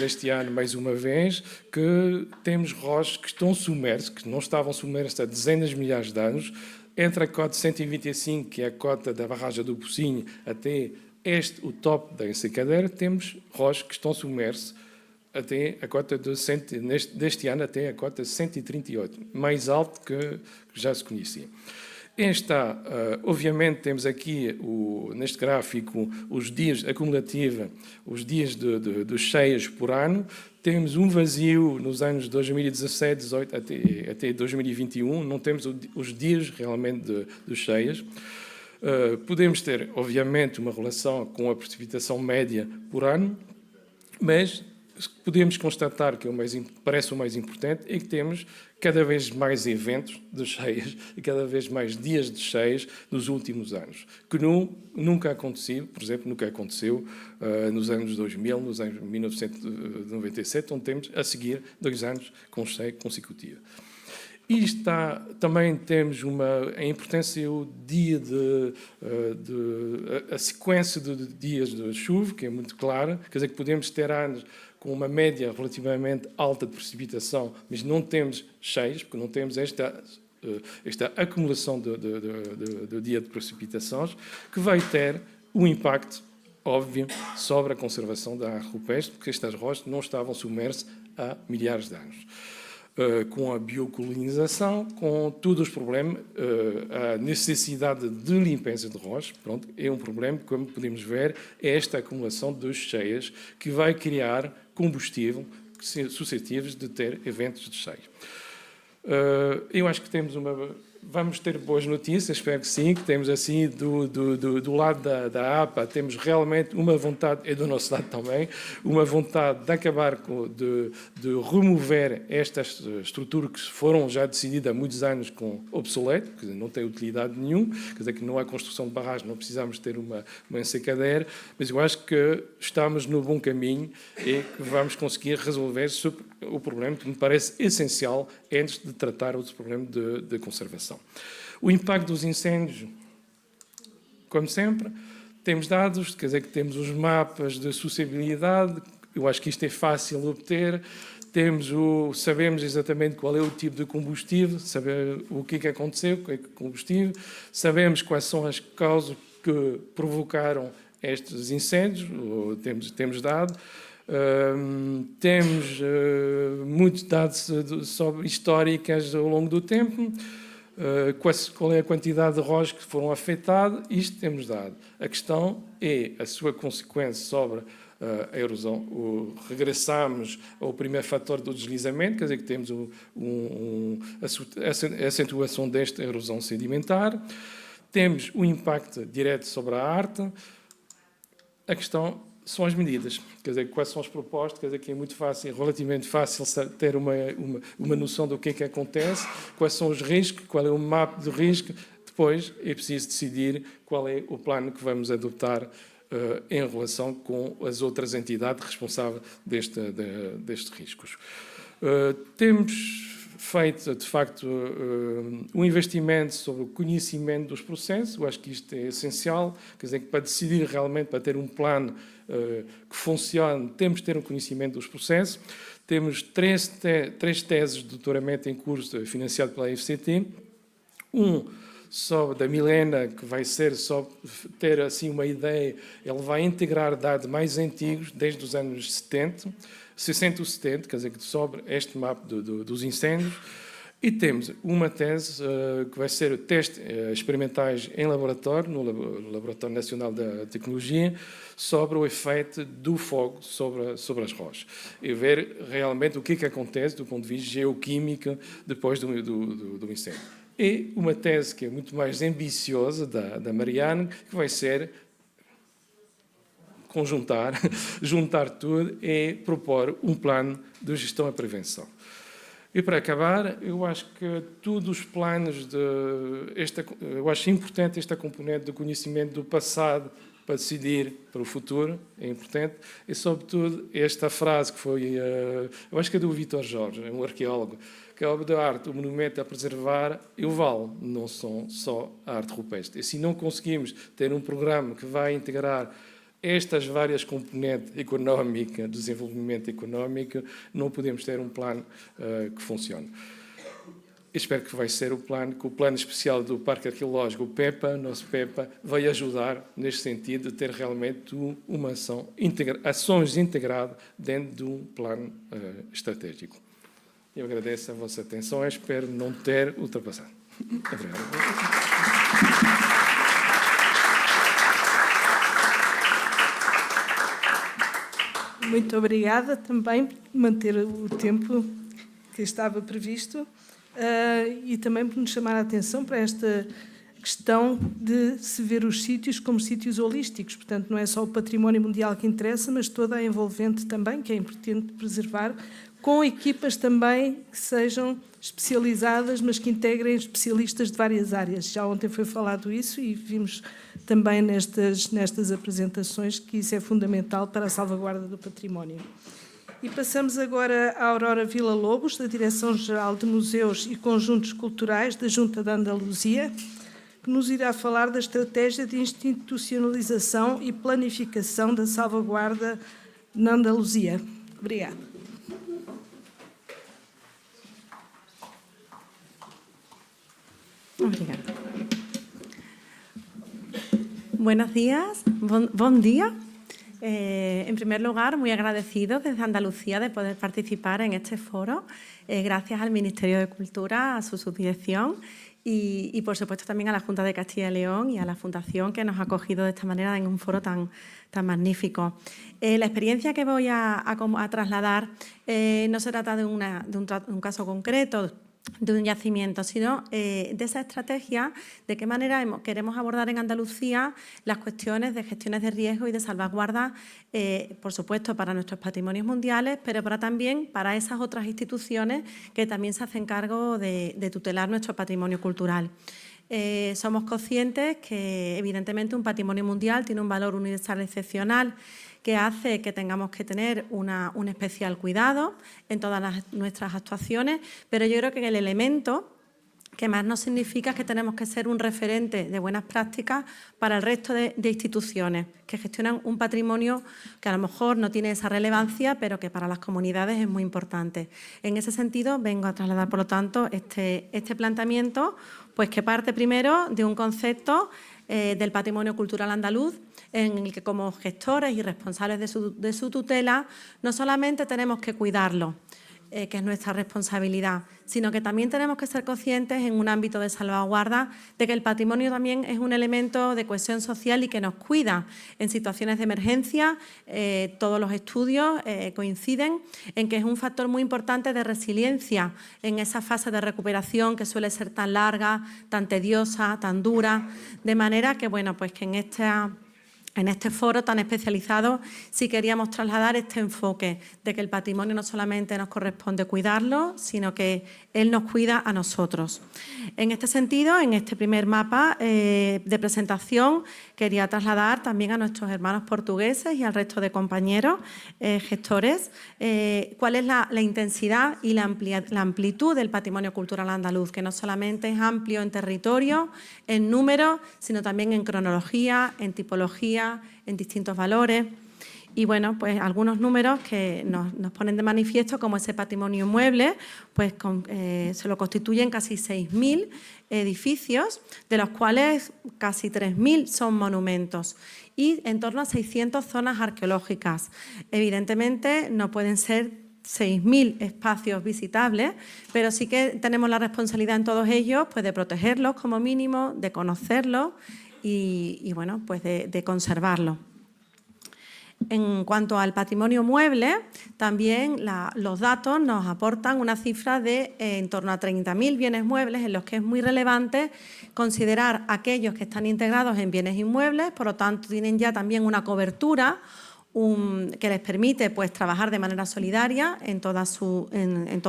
este ano, mais uma vez, que temos rochas que estão submersas, que não estavam submersas há dezenas de milhares de anos, entre a cota 125, que é a cota da barragem do Pocinho, até o topo da ensecadeira, temos rochas que estão submersas até a cota deste ano, até a cota 138, mais alto que já se conhecia. Obviamente, temos aqui, neste gráfico, os dias acumulativos, os dias dos cheias por ano. Temos um vazio nos anos 2017, 18 até 2021. Não temos os dias realmente dos cheias. Podemos ter, obviamente, uma relação com a precipitação média por ano, mas podemos constatar que parece o mais importante é que temos cada vez mais eventos de cheias e cada vez mais dias de cheias nos últimos anos, que nunca aconteceu, por exemplo, nunca aconteceu nos anos 2000, nos anos 1997, onde temos a seguir 2 anos com cheia consecutiva. E também temos a importância o dia a sequência de dias de chuva, que é muito clara, quer dizer que podemos ter anos com uma média relativamente alta de precipitação, mas não temos cheias, porque não temos esta acumulação de dia de precipitações, que vai ter um impacto óbvio sobre a conservação da arte rupestre, porque estas rochas não estavam submersas há milhares de anos. Com a biocolonização, com todos os problemas, a necessidade de limpeza de rochas, pronto, é um problema, como podemos ver, é esta acumulação de cheias que vai criar combustível suscetíveis de ter eventos de cheia. Eu acho que vamos ter boas notícias, espero que sim, que temos assim do lado da APA, temos realmente uma vontade, e do nosso lado também, uma vontade de acabar de remover estas estruturas que foram já decididas há muitos anos com obsoleto, que não tem utilidade nenhuma, quer dizer que não há construção de barragens, não precisamos ter uma ensecadeira, mas eu acho que estamos no bom caminho e que vamos conseguir resolver o problema que me parece essencial antes de tratar outro problema de conservação. O impacto dos incêndios, como sempre, temos dados, quer dizer que temos os mapas de suscetibilidade, eu acho que isto é fácil de obter, sabemos exatamente qual é o tipo de combustível, sabemos o que aconteceu com o combustível, sabemos quais são as causas que provocaram estes incêndios, temos dado. Temos muitos dados históricos ao longo do tempo, qual é a quantidade de rochas que foram afetadas, isto temos dado. A questão é a sua consequência sobre a erosão. Regressamos ao primeiro fator do deslizamento, quer dizer que temos a acentuação desta erosão sedimentar, temos o impacto direto sobre a arte. A questão são as medidas, quer dizer, quais são as propostas, quer dizer, que é muito fácil, relativamente fácil ter uma noção do que é que acontece, quais são os riscos, qual é o mapa de risco, depois é preciso decidir qual é o plano que vamos adotar em relação com as outras entidades responsáveis destes riscos. Temos feito, de facto, um investimento sobre o conhecimento dos processos, eu acho que isto é essencial, quer dizer, que para decidir realmente, para ter um plano que funcione, temos de ter um conhecimento dos processos. Temos três teses de doutoramento em curso financiado pela FCT, sobre da Milena, que vai ser só ter assim uma ideia, ele vai integrar dados mais antigos, desde os anos 60 ou 70, quer dizer, sobre este mapa dos incêndios. E temos uma tese que vai ser testes experimentais em laboratório, no Laboratório Nacional da Tecnologia, sobre o efeito do fogo sobre as rochas. E ver realmente o que é que acontece do ponto de vista geoquímico depois do incêndio. E uma tese que é muito mais ambiciosa, da Mariana, que vai ser juntar tudo e propor um plano de gestão e prevenção. E para acabar, eu acho que todos os planos eu acho importante esta componente do conhecimento do passado para decidir para o futuro, é importante, e sobretudo esta frase que foi, eu acho que é do Vítor Jorge, é um arqueólogo, que a obra de arte, o monumento a preservar e o vale, não são só a arte rupestre. E se não conseguimos ter um programa que vai integrar estas várias componentes económicas, desenvolvimento económico, não podemos ter um plano que funcione. Espero que vai ser o plano especial do Parque Arqueológico, o PEPA, nosso PEPA, vai ajudar neste sentido de ter realmente uma ações integradas dentro de um plano estratégico. Eu agradeço a vossa atenção e espero não ter ultrapassado. Obrigado. Muito obrigada também por manter o tempo que estava previsto e também por nos chamar a atenção para esta questão de se ver os sítios como sítios holísticos. Portanto, não é só o património mundial que interessa, mas toda a envolvente também, que é importante preservar, com equipas também que sejam especializadas, mas que integrem especialistas de várias áreas. Já ontem foi falado isso e vimos também nestas apresentações que isso é fundamental para a salvaguarda do património. E passamos agora à Aurora Villa-Lobos, da Direção-Geral de Museus e Conjuntos Culturais da Junta de Andaluzia, que nos irá falar da estratégia de institucionalização e planificação da salvaguarda na Andaluzia. Obrigada. Obrigada. Buenos días, buen día. En primer lugar, muy agradecido desde Andalucía de poder participar en este foro, gracias al Ministerio de Cultura, a su subdirección y, por supuesto, también a la Junta de Castilla y León y a la Fundación que nos ha acogido de esta manera en un foro tan magnífico. La experiencia que voy a trasladar no se trata de un caso concreto, de un yacimiento, sino de esa estrategia, de qué manera queremos abordar en Andalucía las cuestiones de gestiones de riesgo y de salvaguarda, por supuesto, para nuestros patrimonios mundiales, pero también para esas otras instituciones que también se hacen cargo de tutelar nuestro patrimonio cultural. Somos conscientes que, evidentemente, un patrimonio mundial tiene un valor universal excepcional que hace que tengamos que tener un especial cuidado en todas nuestras actuaciones, pero yo creo que el elemento que más nos significa es que tenemos que ser un referente de buenas prácticas para el resto de instituciones que gestionan un patrimonio que a lo mejor no tiene esa relevancia, pero que para las comunidades es muy importante. En ese sentido, vengo a trasladar, por lo tanto, este planteamiento, pues que parte primero de un concepto del patrimonio cultural andaluz, en el que como gestores y responsables de su tutela no solamente tenemos que cuidarlo, que es nuestra responsabilidad, sino que también tenemos que ser conscientes en un ámbito de salvaguarda de que el patrimonio también es un elemento de cohesión social y que nos cuida en situaciones de emergencia. Todos los estudios coinciden en que es un factor muy importante de resiliencia en esa fase de recuperación que suele ser tan larga, tan tediosa, tan dura, de manera que, bueno, pues que en este foro tan especializado sí queríamos trasladar este enfoque de que el patrimonio no solamente nos corresponde cuidarlo, sino que él nos cuida a nosotros. En este sentido, en este primer mapa de presentación, quería trasladar también a nuestros hermanos portugueses y al resto de compañeros gestores cuál es la intensidad y la amplitud del patrimonio cultural andaluz, que no solamente es amplio en territorio, en número, sino también en cronología, en tipología, en distintos valores. Y bueno, pues algunos números que nos ponen de manifiesto como ese patrimonio inmueble, pues se lo constituyen casi 6.000 edificios, de los cuales casi 3.000 son monumentos y en torno a 600 zonas arqueológicas. Evidentemente no pueden ser 6.000 espacios visitables, pero sí que tenemos la responsabilidad en todos ellos, pues de protegerlos como mínimo, de conocerlos y bueno, pues de conservarlo. En cuanto al patrimonio mueble, también los datos nos aportan una cifra de en torno a 30.000 bienes muebles, en los que es muy relevante considerar aquellos que están integrados en bienes inmuebles, por lo tanto tienen ya también una cobertura que les permite pues, trabajar de manera solidaria en todos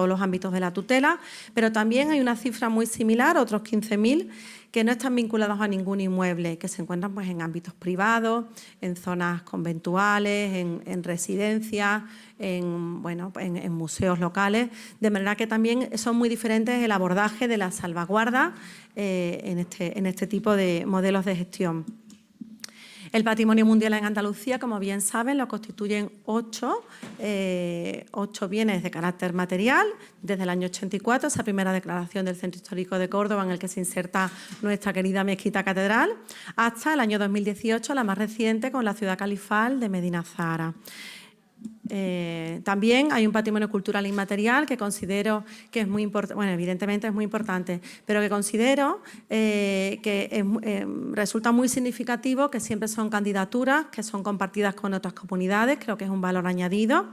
los ámbitos de la tutela, pero también hay una cifra muy similar, otros 15.000, que no están vinculados a ningún inmueble, que se encuentran pues, en ámbitos privados, en zonas conventuales, en residencias, en museos locales, de manera que también son muy diferentes el abordaje de la salvaguarda en este tipo de modelos de gestión. El patrimonio mundial en Andalucía, como bien saben, lo constituyen 8 bienes de carácter material desde el año 84, esa primera declaración del Centro Histórico de Córdoba en el que se inserta nuestra querida mezquita catedral, hasta el año 2018, la más reciente, con la ciudad califal de Medina Zahara. También hay un patrimonio cultural inmaterial que considero que es muy importante, bueno, evidentemente es muy importante, pero que considero que resulta muy significativo, que siempre son candidaturas que son compartidas con otras comunidades, creo que es un valor añadido.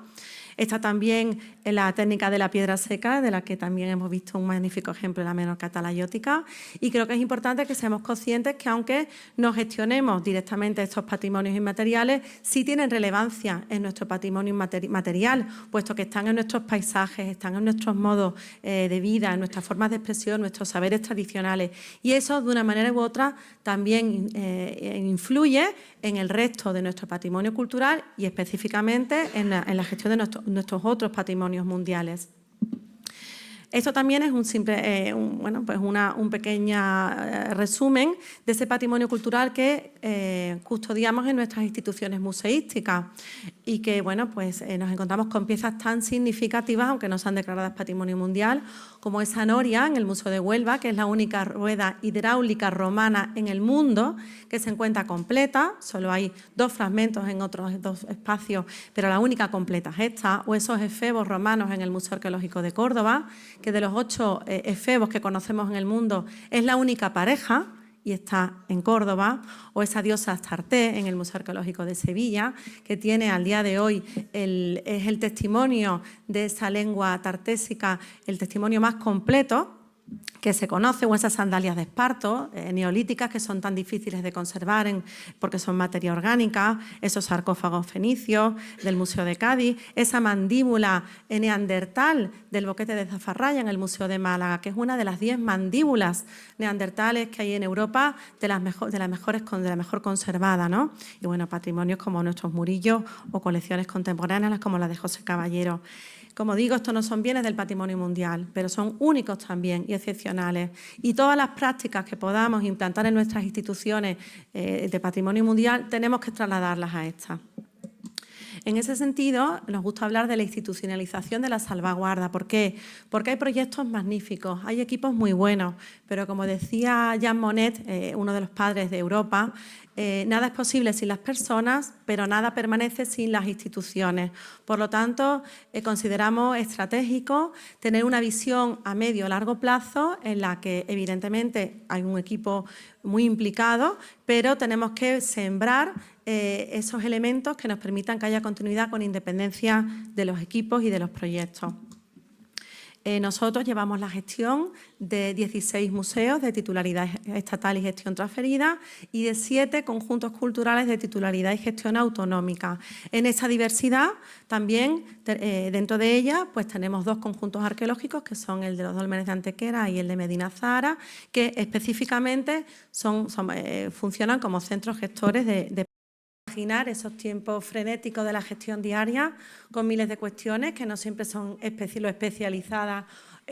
Está también la técnica de la piedra seca, de la que también hemos visto un magnífico ejemplo en la menorca talayótica. Y creo que es importante que seamos conscientes que aunque no gestionemos directamente estos patrimonios inmateriales, sí tienen relevancia en nuestro patrimonio material, puesto que están en nuestros paisajes, están en nuestros modos de vida, en nuestras formas de expresión, nuestros saberes tradicionales. Y eso, de una manera u otra, también influye en el resto de nuestro patrimonio cultural y específicamente en la gestión de nuestros otros patrimonios mundiales. Esto también es un pequeño resumen de ese patrimonio cultural que custodiamos en nuestras instituciones museísticas y que nos encontramos con piezas tan significativas, aunque no sean declaradas Patrimonio Mundial, como esa noria en el Museo de Huelva, que es la única rueda hidráulica romana en el mundo que se encuentra completa. Solo hay 2 fragmentos en otros 2 espacios, pero la única completa es esta, o esos efebos romanos en el Museo Arqueológico de Córdoba, que de los 8 efebos que conocemos en el mundo es la única pareja y está en Córdoba, o esa diosa Astarte en el Museo Arqueológico de Sevilla, que tiene al día de hoy es el testimonio de esa lengua tartésica, el testimonio más completo que se conoce, o esas sandalias de esparto neolíticas que son tan difíciles de conservar porque son materia orgánica, esos sarcófagos fenicios del Museo de Cádiz, esa mandíbula neandertal del boquete de Zafarraya en el Museo de Málaga, que es una de las 10 mandíbulas neandertales que hay en Europa, de la mejor conservada, ¿no? Y bueno, patrimonios como nuestros Murillos o colecciones contemporáneas como la de José Caballero. Como digo, estos no son bienes del patrimonio mundial, pero son únicos también y excepcionales. Y todas las prácticas que podamos implantar en nuestras instituciones de patrimonio mundial tenemos que trasladarlas a estas. En ese sentido, nos gusta hablar de la institucionalización de la salvaguarda. ¿Por qué? Porque hay proyectos magníficos, hay equipos muy buenos, pero como decía Jean Monnet, uno de los padres de Europa, nada es posible sin las personas, pero nada permanece sin las instituciones. Por lo tanto, consideramos estratégico tener una visión a medio o largo plazo en la que, evidentemente, hay un equipo muy implicado, pero tenemos que sembrar esos elementos que nos permitan que haya continuidad con independencia de los equipos y de los proyectos. Nosotros llevamos la gestión de 16 museos de titularidad estatal y gestión transferida y de 7 conjuntos culturales de titularidad y gestión autonómica. En esa diversidad también, dentro de ella, pues tenemos 2 conjuntos arqueológicos, que son el de los Dólmenes de Antequera y el de Medina Zahara, que específicamente funcionan como centros gestores de imaginar esos tiempos frenéticos de la gestión diaria con miles de cuestiones que no siempre son lo especializadas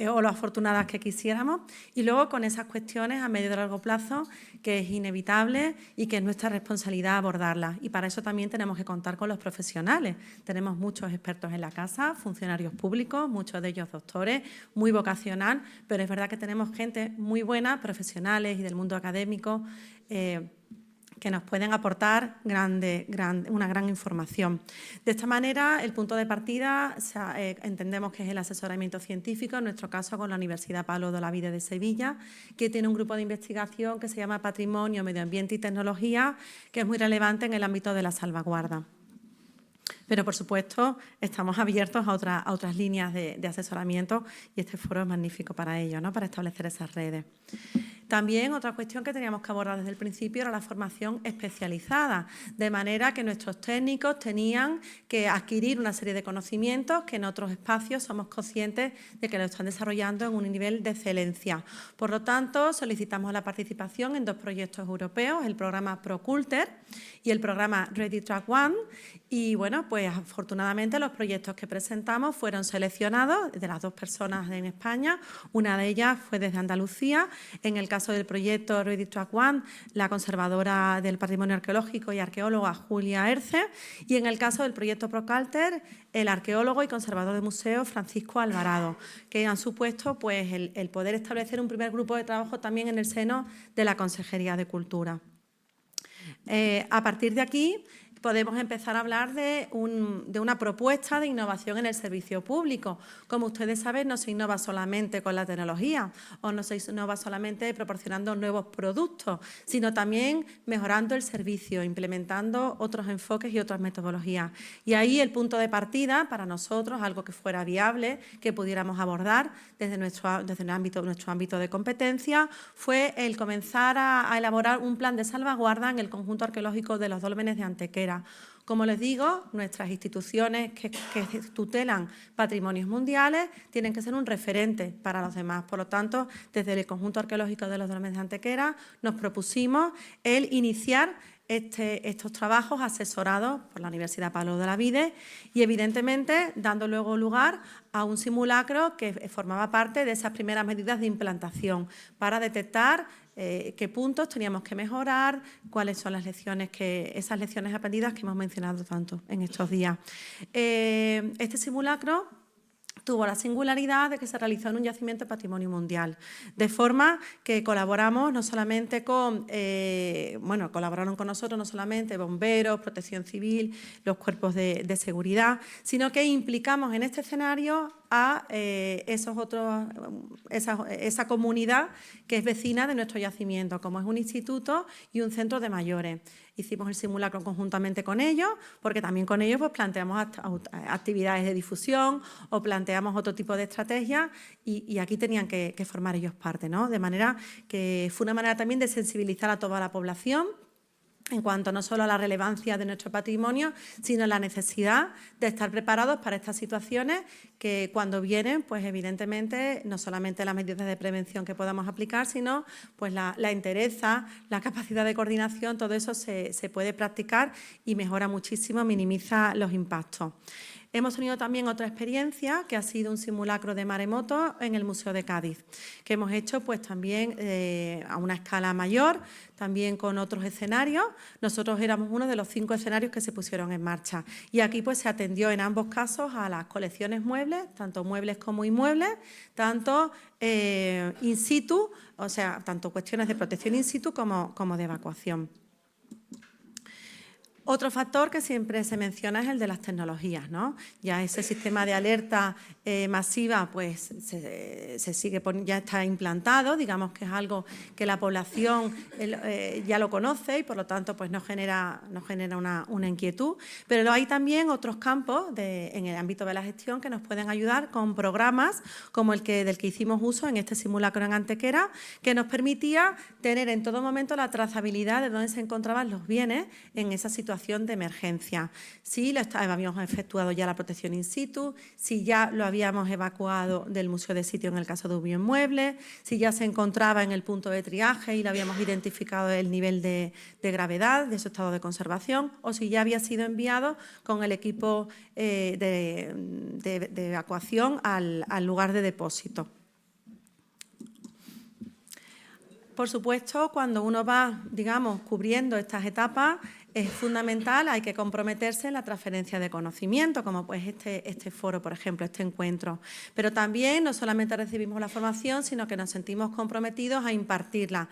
o lo afortunadas que quisiéramos, y luego con esas cuestiones a medio y largo plazo que es inevitable y que es nuestra responsabilidad abordarlas, y para eso también tenemos que contar con los profesionales. Tenemos muchos expertos en la casa, funcionarios públicos, muchos de ellos doctores, muy vocacional, pero es verdad que tenemos gente muy buena, profesionales y del mundo académico, que nos pueden aportar una gran información. De esta manera, el punto de partida entendemos que es el asesoramiento científico, en nuestro caso con la Universidad Pablo de Olavide de Sevilla, que tiene un grupo de investigación que se llama Patrimonio, Medio Ambiente y Tecnología, que es muy relevante en el ámbito de la salvaguarda. Pero, por supuesto, estamos abiertos a otras líneas de asesoramiento y este foro es magnífico para ello, ¿no? Para establecer esas redes. También otra cuestión que teníamos que abordar desde el principio era la formación especializada, de manera que nuestros técnicos tenían que adquirir una serie de conocimientos que en otros espacios somos conscientes de que lo están desarrollando en un nivel de excelencia. Por lo tanto, solicitamos la participación en 2 proyectos europeos, el programa ProCulter y el programa Ready Track One, y bueno, pues afortunadamente los proyectos que presentamos fueron seleccionados de las 2 personas en España, una de ellas fue desde Andalucía. En el caso del proyecto Ready Track One, la conservadora del patrimonio arqueológico y arqueóloga Julia Erce, y en el caso del proyecto ProCulter, el arqueólogo y conservador de museo Francisco Alvarado, que han supuesto pues, el poder establecer un primer grupo de trabajo también en el seno de la Consejería de Cultura. A partir de aquí, podemos empezar a hablar de una propuesta de innovación en el servicio público. Como ustedes saben, no se innova solamente con la tecnología o no se innova solamente proporcionando nuevos productos, sino también mejorando el servicio, implementando otros enfoques y otras metodologías. Y ahí el punto de partida para nosotros, algo que fuera viable, que pudiéramos abordar desde nuestro ámbito de competencia, fue el comenzar a elaborar un plan de salvaguarda en el conjunto arqueológico de los dólmenes de Antequera. Como les digo, nuestras instituciones que tutelan patrimonios mundiales tienen que ser un referente para los demás. Por lo tanto, desde el conjunto arqueológico de los dólmenes de Antequera nos propusimos el iniciar estos trabajos asesorados por la Universidad Pablo de Olavide y, evidentemente, dando luego lugar a un simulacro que formaba parte de esas primeras medidas de implantación para detectar qué puntos teníamos que mejorar, cuáles son esas lecciones aprendidas que hemos mencionado tanto en estos días. Este simulacro tuvo la singularidad de que se realizó en un yacimiento de patrimonio mundial, de forma que colaboraron con nosotros no solamente bomberos, protección civil, los cuerpos de seguridad, sino que implicamos en este escenario a esa comunidad que es vecina de nuestro yacimiento, como es un instituto y un centro de mayores. Hicimos el simulacro conjuntamente con ellos, porque también con ellos pues, planteamos actividades de difusión o planteamos otro tipo de estrategias y aquí tenían que formar ellos parte, ¿no? De manera que fue una manera también de sensibilizar a toda la población en cuanto no solo a la relevancia de nuestro patrimonio, sino a la necesidad de estar preparados para estas situaciones que cuando vienen, pues evidentemente, no solamente las medidas de prevención que podamos aplicar, sino pues la entereza, la capacidad de coordinación, todo eso se puede practicar y mejora muchísimo, minimiza los impactos. Hemos tenido también otra experiencia que ha sido un simulacro de maremoto en el Museo de Cádiz, que hemos hecho pues también a una escala mayor, también con otros escenarios. Nosotros éramos uno de los 5 escenarios que se pusieron en marcha y aquí pues se atendió en ambos casos a las colecciones muebles, tanto muebles como inmuebles, tanto in situ, o sea, tanto cuestiones de protección in situ como de evacuación. Otro factor que siempre se menciona es el de las tecnologías, ¿no? Ya ese sistema de alerta masiva pues se sigue ya está implantado, digamos que es algo que la población ya lo conoce y por lo tanto pues nos genera una inquietud, pero hay también otros campos en el ámbito de la gestión que nos pueden ayudar con programas como del que hicimos uso en este simulacro en Antequera, que nos permitía tener en todo momento la trazabilidad de dónde se encontraban los bienes en esa situación de emergencia. Si habíamos efectuado ya la protección in situ, si ya lo habíamos evacuado del museo de sitio en el caso de un bien mueble, si ya se encontraba en el punto de triaje y lo habíamos identificado el nivel de gravedad de su estado de conservación, o si ya había sido enviado con el equipo de evacuación al lugar de depósito. Por supuesto, cuando uno va, digamos, cubriendo estas etapas, es fundamental, hay que comprometerse en la transferencia de conocimiento, como pues este foro, por ejemplo, este encuentro. Pero también no solamente recibimos la formación, sino que nos sentimos comprometidos a impartirla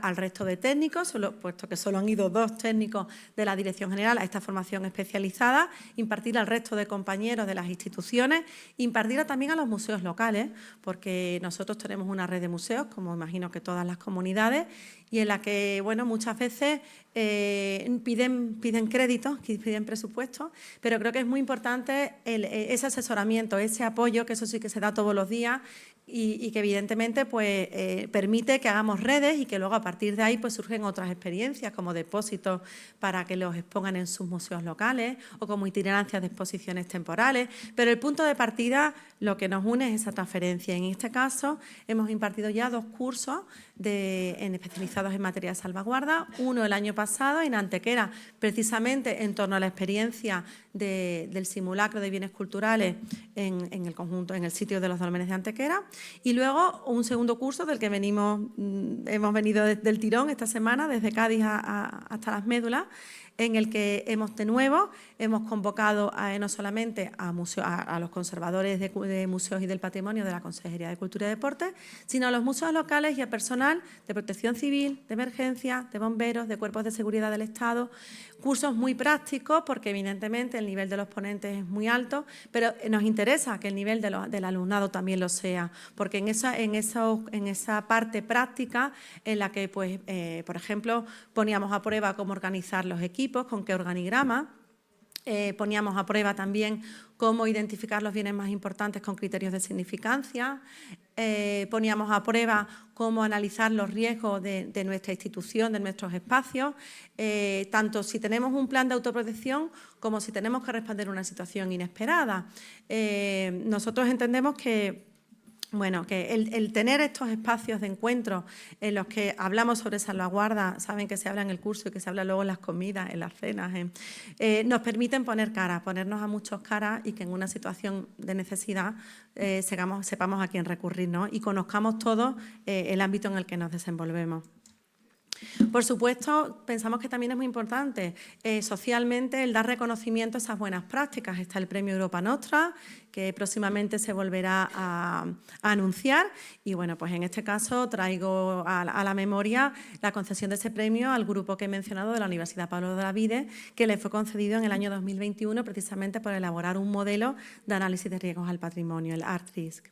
al resto de técnicos, puesto que solo han ido 2 técnicos de la Dirección General a esta formación especializada, impartirla al resto de compañeros de las instituciones, impartirla también a los museos locales, porque nosotros tenemos una red de museos, como imagino que todas las comunidades, y en la que, bueno, muchas veces piden créditos, piden presupuestos, pero creo que es muy importante ese asesoramiento, ese apoyo, que eso sí que se da todos los días y que evidentemente pues, permite que hagamos redes y que luego a partir de ahí pues, surgen otras experiencias como depósitos para que los expongan en sus museos locales o como itinerancias de exposiciones temporales, pero el punto de partida lo que nos une es esa transferencia. En este caso hemos impartido ya 2 cursos especializados en materia de salvaguarda, uno el año pasado en Antequera, precisamente en torno a la experiencia del simulacro de bienes culturales en el sitio de los dólmenes de Antequera, Y luego un segundo curso del que hemos venido del tirón esta semana, desde Cádiz hasta Las Médulas, en el que de nuevo hemos convocado no solamente a los conservadores de museos y del patrimonio de la Consejería de Cultura y Deportes, sino a los museos locales y a personal de protección civil, de emergencia, de bomberos, de cuerpos de seguridad del Estado. Cursos muy prácticos porque evidentemente el nivel de los ponentes es muy alto, pero nos interesa que el nivel del alumnado también lo sea, porque en esa parte práctica en la que, pues, por ejemplo, poníamos a prueba cómo organizar los equipos, con qué organigrama. Poníamos a prueba también cómo identificar los bienes más importantes con criterios de significancia. Poníamos a prueba cómo analizar los riesgos de nuestra institución, de nuestros espacios, tanto si tenemos un plan de autoprotección como si tenemos que responder a una situación inesperada. Nosotros entendemos que el tener estos espacios de encuentro en los que hablamos sobre salvaguarda, saben que se habla en el curso y que se habla luego en las comidas, en las cenas, nos permiten ponernos a muchos caras y que en una situación de necesidad sepamos a quién recurrir, ¿no? Y conozcamos todos el ámbito en el que nos desenvolvemos. Por supuesto, pensamos que también es muy importante socialmente el dar reconocimiento a esas buenas prácticas. Está el Premio Europa Nostra, que próximamente se volverá a anunciar. Y bueno, pues en este caso traigo a la memoria la concesión de ese premio al grupo que he mencionado de la Universidad Pablo de Olavide, que le fue concedido en el año 2021 precisamente por elaborar un modelo de análisis de riesgos al patrimonio, el ArtRisk.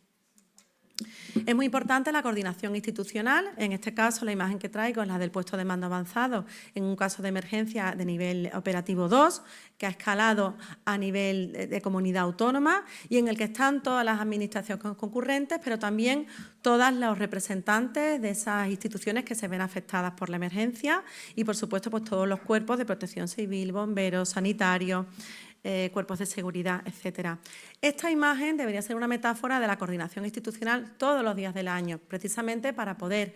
Es muy importante la coordinación institucional. En este caso, la imagen que traigo es la del puesto de mando avanzado en un caso de emergencia de nivel operativo 2, que ha escalado a nivel de comunidad autónoma y en el que están todas las administraciones concurrentes, pero también todos los representantes de esas instituciones que se ven afectadas por la emergencia y, por supuesto, pues todos los cuerpos de protección civil, bomberos, sanitarios, cuerpos de seguridad, etcétera. Esta imagen debería ser una metáfora de la coordinación institucional todos los días del año, precisamente para poder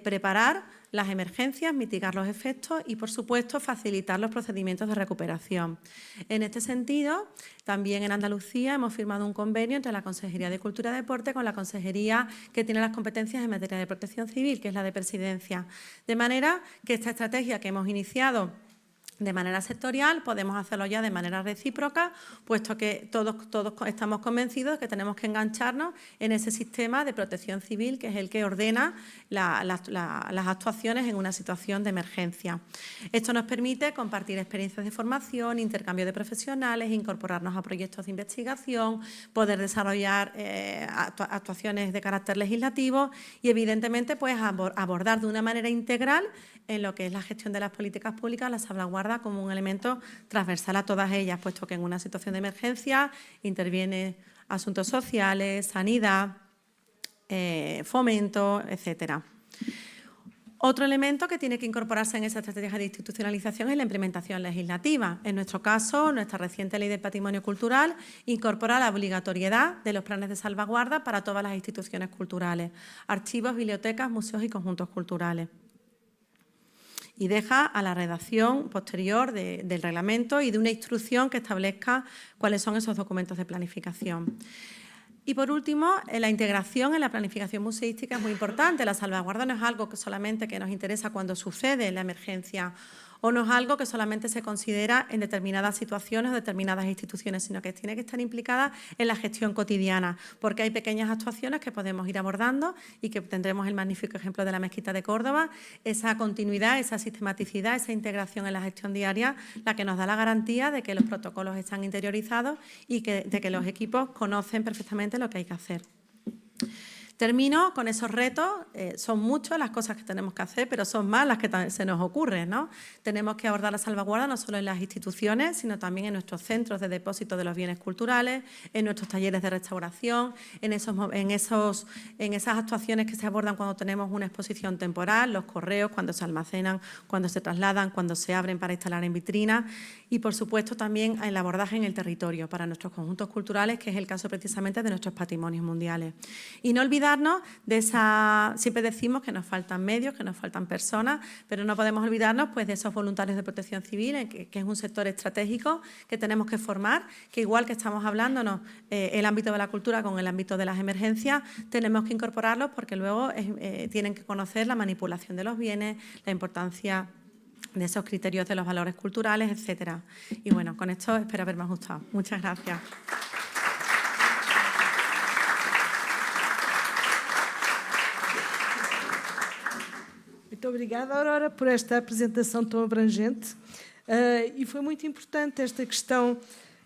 preparar las emergencias, mitigar los efectos y, por supuesto, facilitar los procedimientos de recuperación. En este sentido, también en Andalucía hemos firmado un convenio entre la Consejería de Cultura y Deporte con la Consejería que tiene las competencias en materia de protección civil, que es la de Presidencia. De manera que esta estrategia que hemos iniciado de manera sectorial, podemos hacerlo ya de manera recíproca, puesto que todos estamos convencidos de que tenemos que engancharnos en ese sistema de protección civil, que es el que ordena las actuaciones en una situación de emergencia. Esto nos permite compartir experiencias de formación, intercambio de profesionales, incorporarnos a proyectos de investigación, poder desarrollar actuaciones de carácter legislativo y, evidentemente, pues abordar de una manera integral en lo que es la gestión de las políticas públicas, la salvaguarda como un elemento transversal a todas ellas, puesto que en una situación de emergencia interviene asuntos sociales, sanidad, fomento, etcétera. Otro elemento que tiene que incorporarse en esa estrategia de institucionalización es la implementación legislativa. En nuestro caso, nuestra reciente Ley del Patrimonio Cultural incorpora la obligatoriedad de los planes de salvaguarda para todas las instituciones culturales, archivos, bibliotecas, museos y conjuntos culturales. Y deja a la redacción posterior del reglamento y de una instrucción que establezca cuáles son esos documentos de planificación. Y, por último, la integración en la planificación museística es muy importante. La salvaguarda no es algo que solamente nos interesa cuando sucede la emergencia o no es algo que solamente se considera en determinadas situaciones o determinadas instituciones, sino que tiene que estar implicada en la gestión cotidiana, porque hay pequeñas actuaciones que podemos ir abordando y que tendremos el magnífico ejemplo de la Mezquita de Córdoba, esa continuidad, esa sistematicidad, esa integración en la gestión diaria, la que nos da la garantía de que los protocolos están interiorizados y de que los equipos conocen perfectamente lo que hay que hacer. Termino con esos retos. Son muchas las cosas que tenemos que hacer, pero son más las que se nos ocurren, ¿no? Tenemos que abordar la salvaguarda no solo en las instituciones, sino también en nuestros centros de depósito de los bienes culturales, en nuestros talleres de restauración, en esas actuaciones que se abordan cuando tenemos una exposición temporal, los correos, cuando se almacenan, cuando se trasladan, cuando se abren para instalar en vitrinas y, por supuesto, también el abordaje en el territorio para nuestros conjuntos culturales, que es el caso precisamente de nuestros patrimonios mundiales. Y no olvidar olvidarnos de esa... Siempre decimos que nos faltan medios, que nos faltan personas, pero no podemos olvidarnos pues, de esos voluntarios de protección civil, que es un sector estratégico que tenemos que formar, que igual que estamos hablándonos el ámbito de la cultura con el ámbito de las emergencias, tenemos que incorporarlos porque luego tienen que conocer la manipulación de los bienes, la importancia de esos criterios de los valores culturales, etcétera. Y bueno, con esto espero haberme ajustado. Muchas gracias. Muito obrigada, Aurora, por esta apresentação tão abrangente. E foi muito importante esta questão,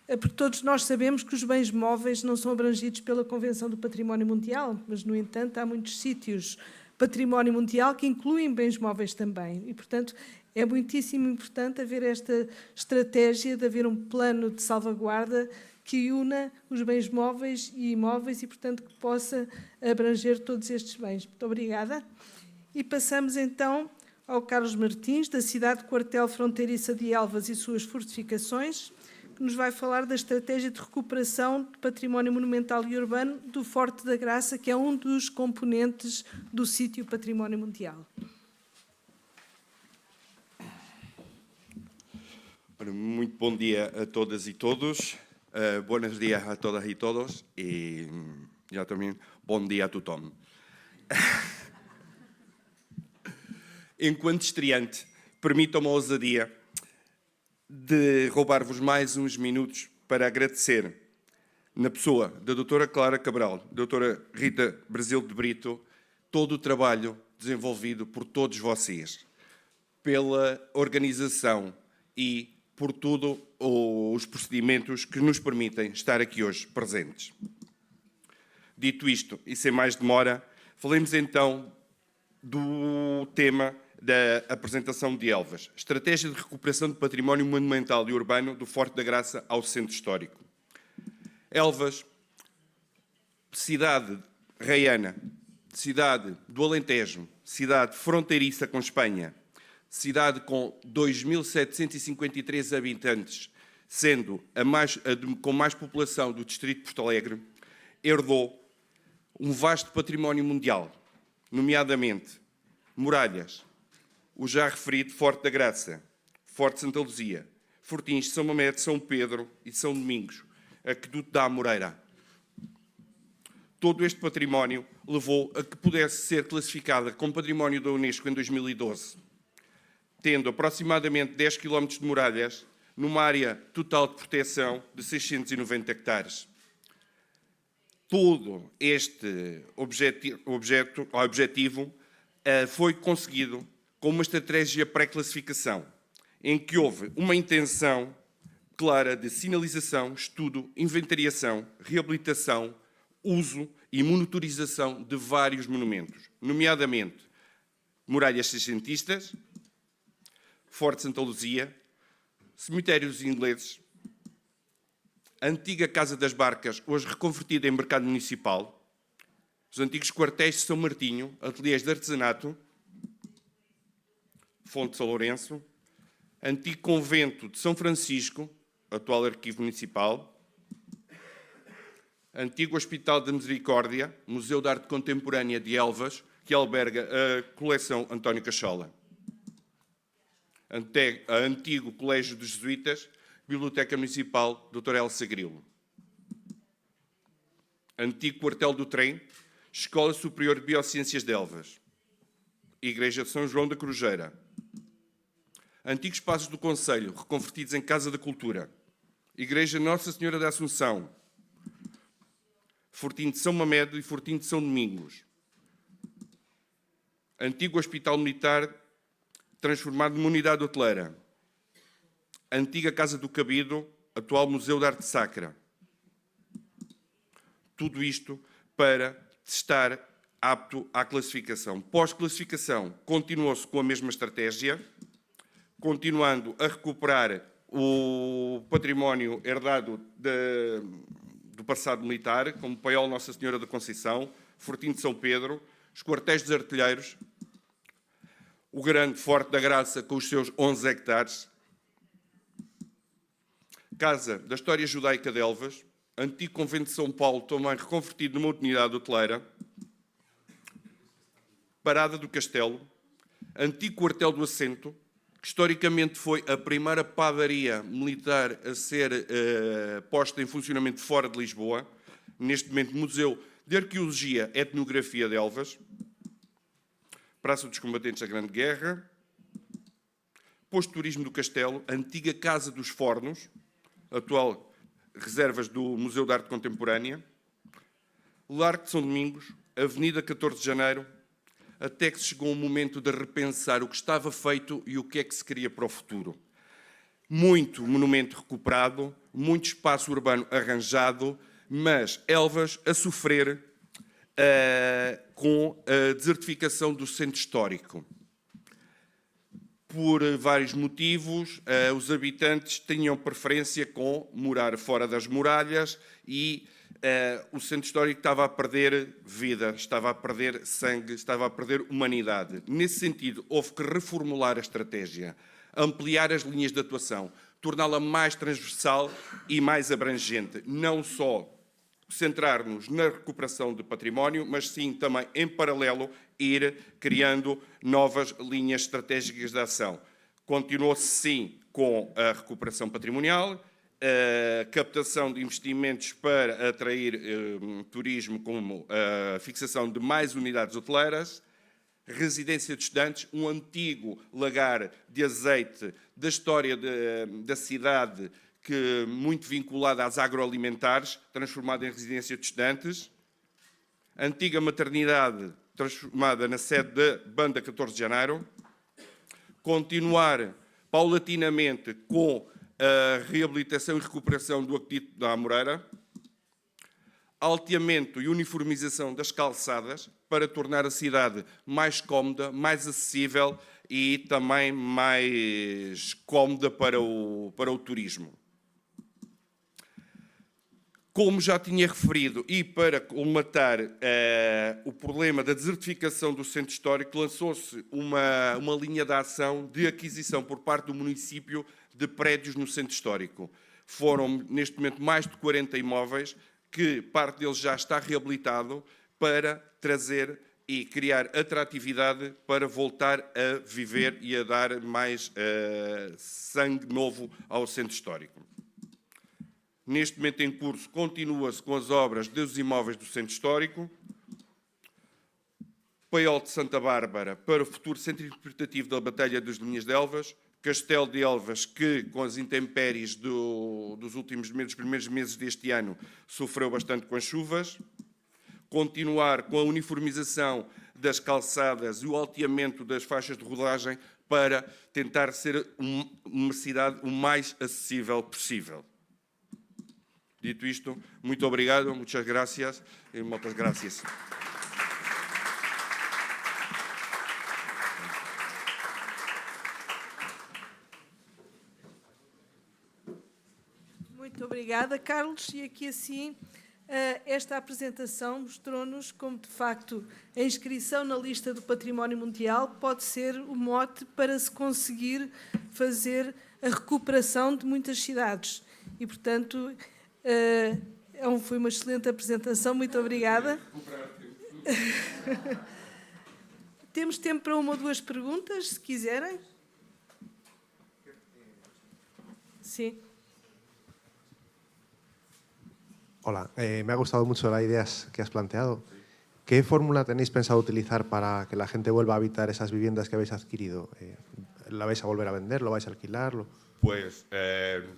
porque todos nós sabemos que os bens móveis não são abrangidos pela Convenção do Património Mundial, mas, no entanto, há muitos sítios património mundial que incluem bens móveis também. E, portanto, é muitíssimo importante haver esta estratégia de haver um plano de salvaguarda que una os bens móveis e imóveis e, portanto, que possa abranger todos estes bens. Muito obrigada. E passamos, então, ao Carlos Martins, da cidade quartel fronteiriça de Elvas e suas fortificações, que nos vai falar da estratégia de recuperação de património monumental e urbano do Forte da Graça, que é um dos componentes do sítio Património Mundial. Muito bom dia a todas e todos. Buenos dias a todas e todos. E já também bom dia a tothom. Enquanto estreante, permitam-me a ousadia de roubar-vos mais uns minutos para agradecer, na pessoa da doutora Clara Cabral, da doutora Rita Brasil de Brito, todo o trabalho desenvolvido por todos vocês, pela organização e por todos os procedimentos que nos permitem estar aqui hoje presentes. Dito isto, e sem mais demora, falemos então do tema da apresentação de Elvas, Estratégia de Recuperação de Património Monumental e Urbano do Forte da Graça ao Centro Histórico. Elvas, cidade raiana, cidade do Alentejo, cidade fronteiriça com Espanha, cidade com 2.753 habitantes, sendo com mais população do distrito de Porto Alegre, herdou um vasto património mundial, nomeadamente muralhas, o já referido Forte da Graça, Forte de Santa Luzia, Fortins de São Mamede, São Pedro e São Domingos, Aqueduto da Amoreira. Todo este património levou a que pudesse ser classificada como património da Unesco em 2012, tendo aproximadamente 10 km de muralhas, numa área total de proteção de 690 hectares. Todo este objetivo foi conseguido com uma estratégia pré-classificação, em que houve uma intenção clara de sinalização, estudo, inventariação, reabilitação, uso e monitorização de vários monumentos, nomeadamente muralhas seiscentistas, Forte Santa Luzia, cemitérios ingleses, a antiga Casa das Barcas, hoje reconvertida em mercado municipal, os antigos quartéis de São Martinho, ateliês de artesanato, Fonte de São Lourenço, antigo convento de São Francisco, atual arquivo municipal, antigo Hospital da Misericórdia, Museu de Arte Contemporânea de Elvas, que alberga a coleção António Cachola, antigo Colégio dos Jesuítas, Biblioteca Municipal Dr. Elsa Grilo, antigo Quartel do Trem, Escola Superior de Biociências de Elvas, Igreja de São João da Cruzeira, antigos Passos do Conselho, reconvertidos em Casa da Cultura, Igreja Nossa Senhora da Assunção, Fortim de São Mamede e Fortim de São Domingos, antigo Hospital Militar, transformado numa unidade hoteleira, antiga Casa do Cabido, atual Museu de Arte Sacra. Tudo isto para estar apto à classificação. Pós-classificação, continuou-se com a mesma estratégia, continuando a recuperar o património herdado do passado militar, como Paiol Nossa Senhora da Conceição, Fortim de São Pedro, os quartéis dos artilheiros, o grande Forte da Graça com os seus 11 hectares, Casa da História Judaica de Elvas, antigo Convento de São Paulo, também reconvertido numa unidade hoteleira, Parada do Castelo, antigo quartel do Assento, que historicamente foi a primeira padaria militar a ser posta em funcionamento fora de Lisboa, neste momento Museu de Arqueologia e Etnografia de Elvas, Praça dos Combatentes da Grande Guerra, Posto de Turismo do Castelo, antiga Casa dos Fornos, atual reservas do Museu de Arte Contemporânea, Largo de São Domingos, Avenida 14 de Janeiro, até que se chegou um momento de repensar o que estava feito e o que é que se queria para o futuro. Muito monumento recuperado, muito espaço urbano arranjado, mas Elvas a sofrer com a desertificação do centro histórico. Por vários motivos, os habitantes tinham preferência com morar fora das muralhas e o centro histórico estava a perder vida, estava a perder sangue, estava a perder humanidade. Nesse sentido, houve que reformular a estratégia, ampliar as linhas de atuação, torná-la mais transversal e mais abrangente, não só centrar-nos na recuperação de património, mas sim também, em paralelo, ir criando novas linhas estratégicas de ação. Continuou-se, sim, com a recuperação patrimonial, a captação de investimentos para atrair turismo, como a fixação de mais unidades hoteleiras, residência de estudantes, um antigo lagar de azeite da história da cidade, que muito vinculada às agroalimentares, transformada em residência de estudantes, antiga maternidade transformada na sede da Banda 14 de Janeiro, continuar paulatinamente com a reabilitação e recuperação do aqueduto da Amoreira, alteamento e uniformização das calçadas para tornar a cidade mais cómoda, mais acessível e também mais cómoda para o turismo. Como já tinha referido, e para colmatar o problema da desertificação do centro histórico, lançou-se uma linha de ação de aquisição por parte do município de prédios no centro histórico. Foram, neste momento, mais de 40 imóveis, que parte deles já está reabilitado, para trazer e criar atratividade para voltar a viver e a dar mais sangue novo ao centro histórico. Neste momento em curso, continua-se com as obras dos imóveis do centro histórico, Paiol de Santa Bárbara para o futuro centro interpretativo da Batalha das Linhas de Elvas, Castelo de Elvas, que com as intempéries dos primeiros meses deste ano, sofreu bastante com as chuvas, continuar com a uniformização das calçadas e o alteamento das faixas de rodagem para tentar ser uma cidade o mais acessível possível. Dito isto, muito obrigado, muitas gracias e muitas gracias. Muito obrigada, Carlos. E aqui assim, esta apresentação mostrou-nos como, de facto, a inscrição na lista do Património Mundial pode ser o mote para se conseguir fazer a recuperação de muitas cidades. E, portanto, foi uma excelente apresentação. Muito obrigada. Temos tempo para uma ou duas perguntas, se quiserem. Sim. Hola, me ha gustado mucho las ideas que has planteado. ¿Qué fórmula tenéis pensado utilizar para que la gente vuelva a habitar esas viviendas que habéis adquirido? ¿La vais a volver a vender? ¿Lo vais a alquilar? Pues,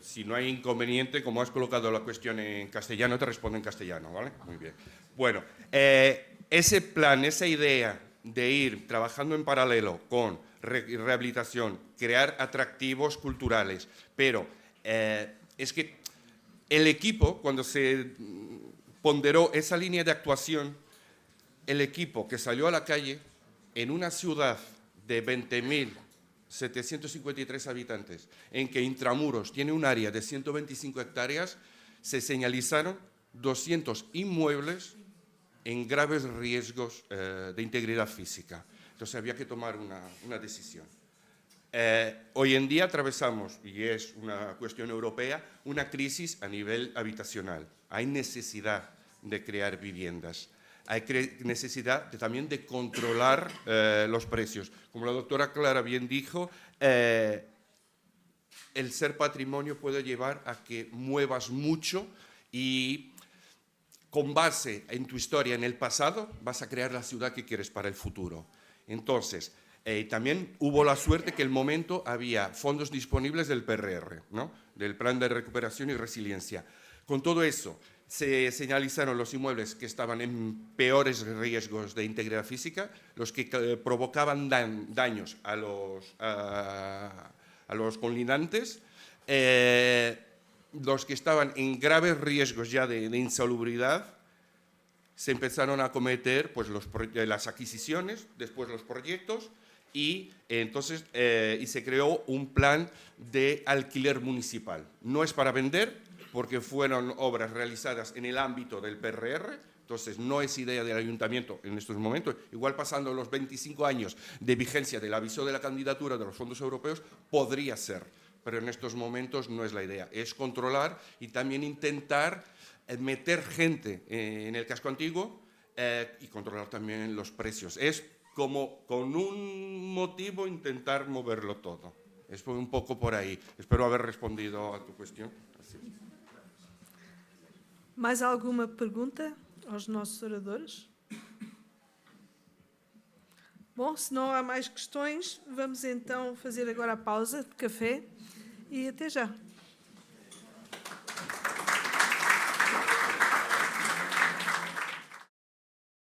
si no hay inconveniente, como has colocado la cuestión en castellano, te respondo en castellano, ¿vale? Muy bien. Bueno, ese plan, esa idea de ir trabajando en paralelo con rehabilitación, crear atractivos culturales, pero es que el equipo, cuando se ponderó esa línea de actuación, el equipo que salió a la calle en una ciudad de 20.753 habitantes, en que Intramuros tiene un área de 125 hectáreas, se señalizaron 200 inmuebles en graves riesgos de integridad física. Entonces había que tomar una decisión. Hoy en día atravesamos, y es una cuestión europea, una crisis a nivel habitacional. Hay necesidad de crear viviendas. hay necesidad también de controlar los precios. Como la doctora Clara bien dijo, el ser patrimonio puede llevar a que muevas mucho y con base en tu historia en el pasado vas a crear la ciudad que quieres para el futuro. Entonces, también hubo la suerte que en el momento había fondos disponibles del PRR, ¿no? Del Plan de Recuperación y Resiliencia. Con todo eso, se señalizaron los inmuebles que estaban en peores riesgos de integridad física, los que provocaban daños a los colindantes, los que estaban en graves riesgos ya de insalubridad. Se empezaron a cometer pues, las adquisiciones, después los proyectos, y entonces se creó un plan de alquiler municipal. No es para vender, porque fueron obras realizadas en el ámbito del PRR, entonces no es idea del ayuntamiento en estos momentos. Igual pasando los 25 años de vigencia del aviso de la candidatura de los fondos europeos, podría ser, pero en estos momentos no es la idea. Es controlar y también intentar meter gente en el casco antiguo y controlar también los precios. Es como con un motivo intentar moverlo todo. Es un poco por ahí. Espero haber respondido a tu cuestión. Así. Mais alguma pergunta aos nossos oradores? Bom, se não há mais questões, vamos então fazer agora a pausa de café e até já.